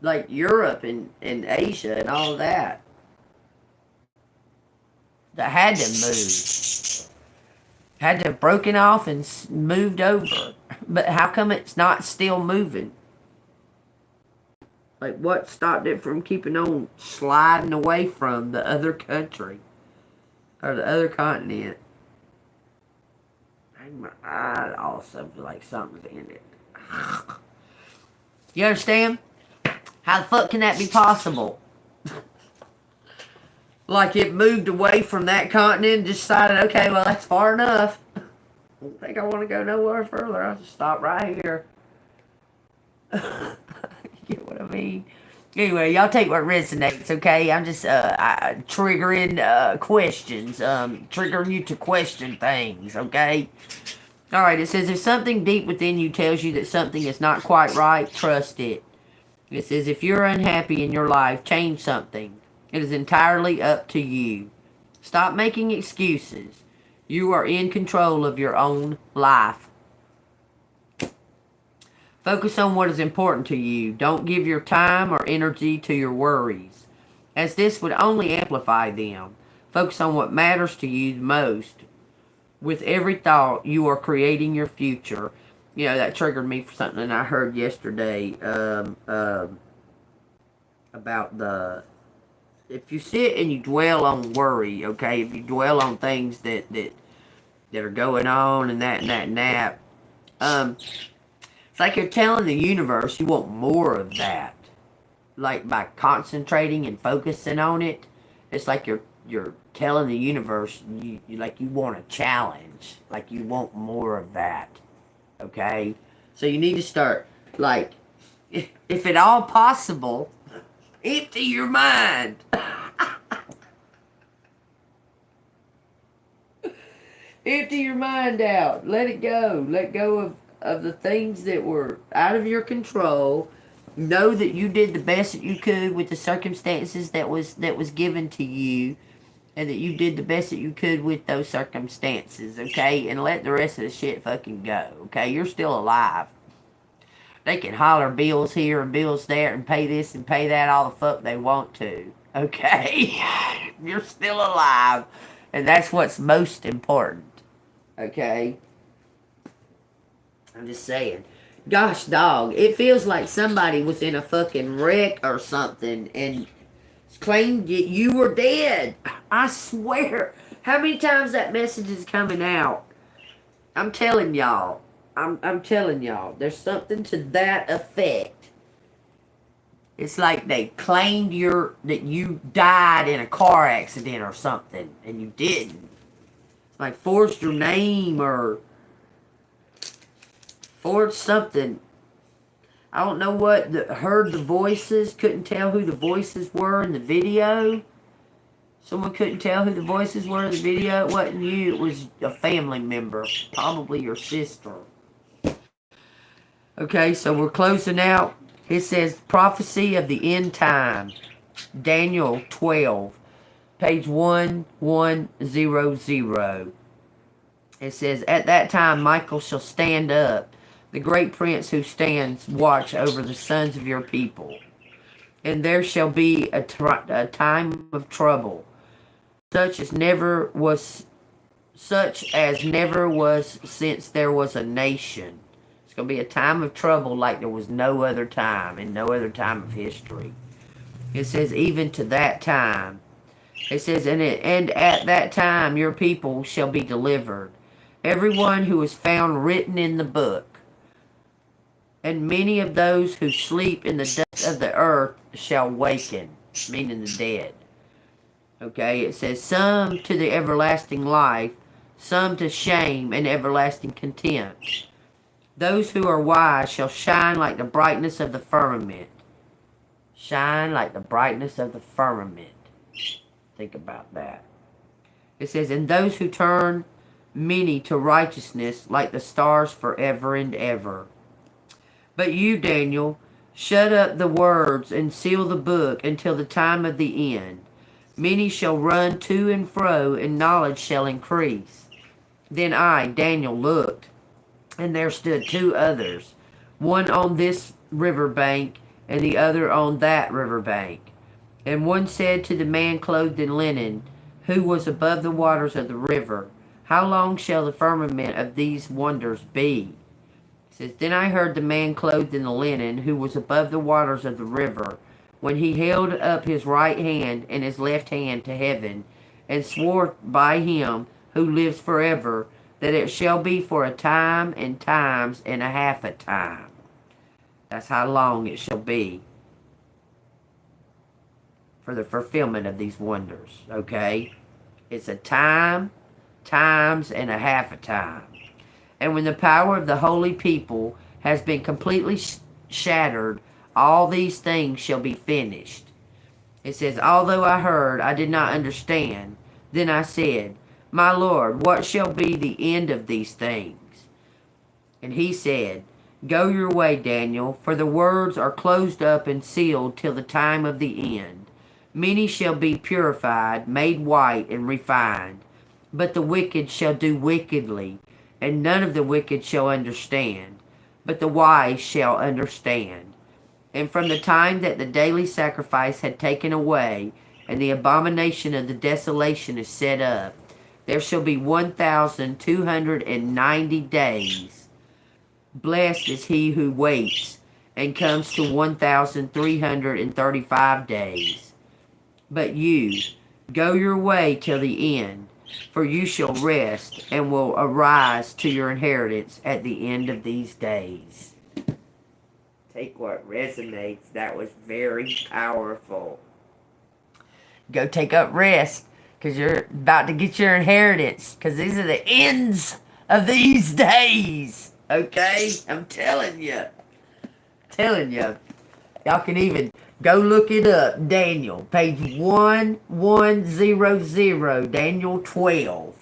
like Europe and Asia and all of that. That had to move. Had to have broken off and moved over. But how come it's not still moving? Like, what stopped it from keeping on sliding away from the other country? Or the other continent? I also feel like something's in it. You understand? How the fuck can that be possible? Like it moved away from that continent and decided, okay, well, that's far enough. I don't think I want to go nowhere further. I'll just stop right here. You get what I mean? Anyway, y'all take what resonates, okay? I'm just triggering questions. Triggering you to question things, okay? Alright, it says, if something deep within you tells you that something is not quite right, trust it. It says, if you're unhappy in your life, change something. It is entirely up to you. Stop making excuses. You are in control of your own life. Focus on what is important to you. Don't give your time or energy to your worries, as this would only amplify them. Focus on what matters to you the most. With every thought, you are creating your future. You know, that triggered me for something I heard yesterday about the... If you sit and you dwell on worry, okay, if you dwell on things that are going on and that, it's like you're telling the universe you want more of that. Like by concentrating and focusing on it, it's like you're telling the universe you want a challenge, like you want more of that. Okay, so you need to start, like, if at all possible, empty your mind. Empty your mind out. Let it go. Let go of the things that were out of your control. Know that you did the best that you could with the circumstances that was given to you, and that you did the best that you could with those circumstances, okay? And let the rest of the shit fucking go, okay? You're still alive. They can holler bills here and bills there and pay this and pay that all the fuck they want to, okay? You're still alive, and that's what's most important, okay? I'm just saying. Gosh, dog, it feels like somebody was in a fucking wreck or something and claimed you were dead. I swear. How many times that message is coming out? I'm telling y'all. I'm telling y'all. There's something to that effect. It's like they claimed that you died in a car accident or something, and you didn't. Like forged your name or forged something. I don't know what, heard the voices, couldn't tell who the voices were in the video. Someone couldn't tell who the voices were in the video. It wasn't you, it was a family member, probably your sister. Okay, so we're closing out. It says, Prophecy of the End Time, Daniel 12, page 1100. It says, At that time Michael shall stand up, the great prince who stands watch over the sons of your people. And there shall be a time of trouble, such as never was since there was a nation. It's going to be a time of trouble like there was no other time, in no other time of history. It says, even to that time. It says, and at that time your people shall be delivered, everyone who is found written in the book. And many of those who sleep in the dust of the earth shall waken, meaning the dead. Okay, it says, some to the everlasting life, some to shame and everlasting contempt. Those who are wise shall shine like the brightness of the firmament. Shine like the brightness of the firmament. Think about that. It says, and those who turn many to righteousness like the stars forever and ever. But you, Daniel, shut up the words and seal the book until the time of the end. Many shall run to and fro, and knowledge shall increase. Then I, Daniel, looked, and there stood two others, one on this river bank, and the other on that river bank. And one said to the man clothed in linen, who was above the waters of the river, how long shall the firmament of these wonders be? It says, then I heard the man clothed in the linen, who was above the waters of the river, when he held up his right hand and his left hand to heaven, and swore by him who lives forever, that it shall be for a time and times and a half a time. That's how long it shall be for the fulfillment of these wonders, okay? It's a time, times, and a half a time. And when the power of the holy people has been completely shattered, all these things shall be finished. It says, although I heard, I did not understand. Then I said, my Lord, what shall be the end of these things? And he said, go your way, Daniel, for the words are closed up and sealed till the time of the end. Many shall be purified, made white, and refined. But the wicked shall do wickedly, and none of the wicked shall understand. But the wise shall understand. And from the time that the daily sacrifice had taken away, and the abomination of the desolation is set up, there shall be 1,290 days. Blessed is he who waits, and comes to 1,335 days. But you, go your way till the end, for you shall rest, and will arise to your inheritance at the end of these days. Take what resonates. That was very powerful. Go take up rest, because you're about to get your inheritance, because these are the ends of these days. Okay? I'm telling you. Y'all can even go look it up. Daniel, page 1100, Daniel 12.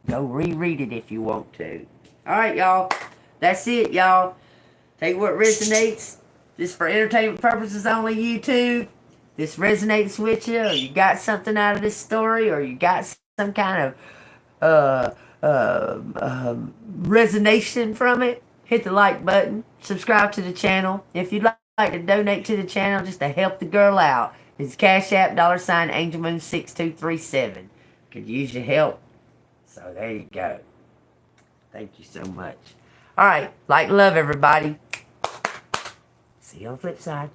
Go reread it if you want to. Alright, y'all. That's it, y'all. Take what resonates. This for entertainment purposes only, YouTube. This resonates with you, or you got something out of this story, or you got some kind of resonation from it, hit the like button. Subscribe to the channel. If you'd like to donate to the channel just to help the girl out, it's Cash App, $AngelMoon6237. Could use your help. So there you go. Thank you so much. Alright, like, love everybody. See you on the flip side.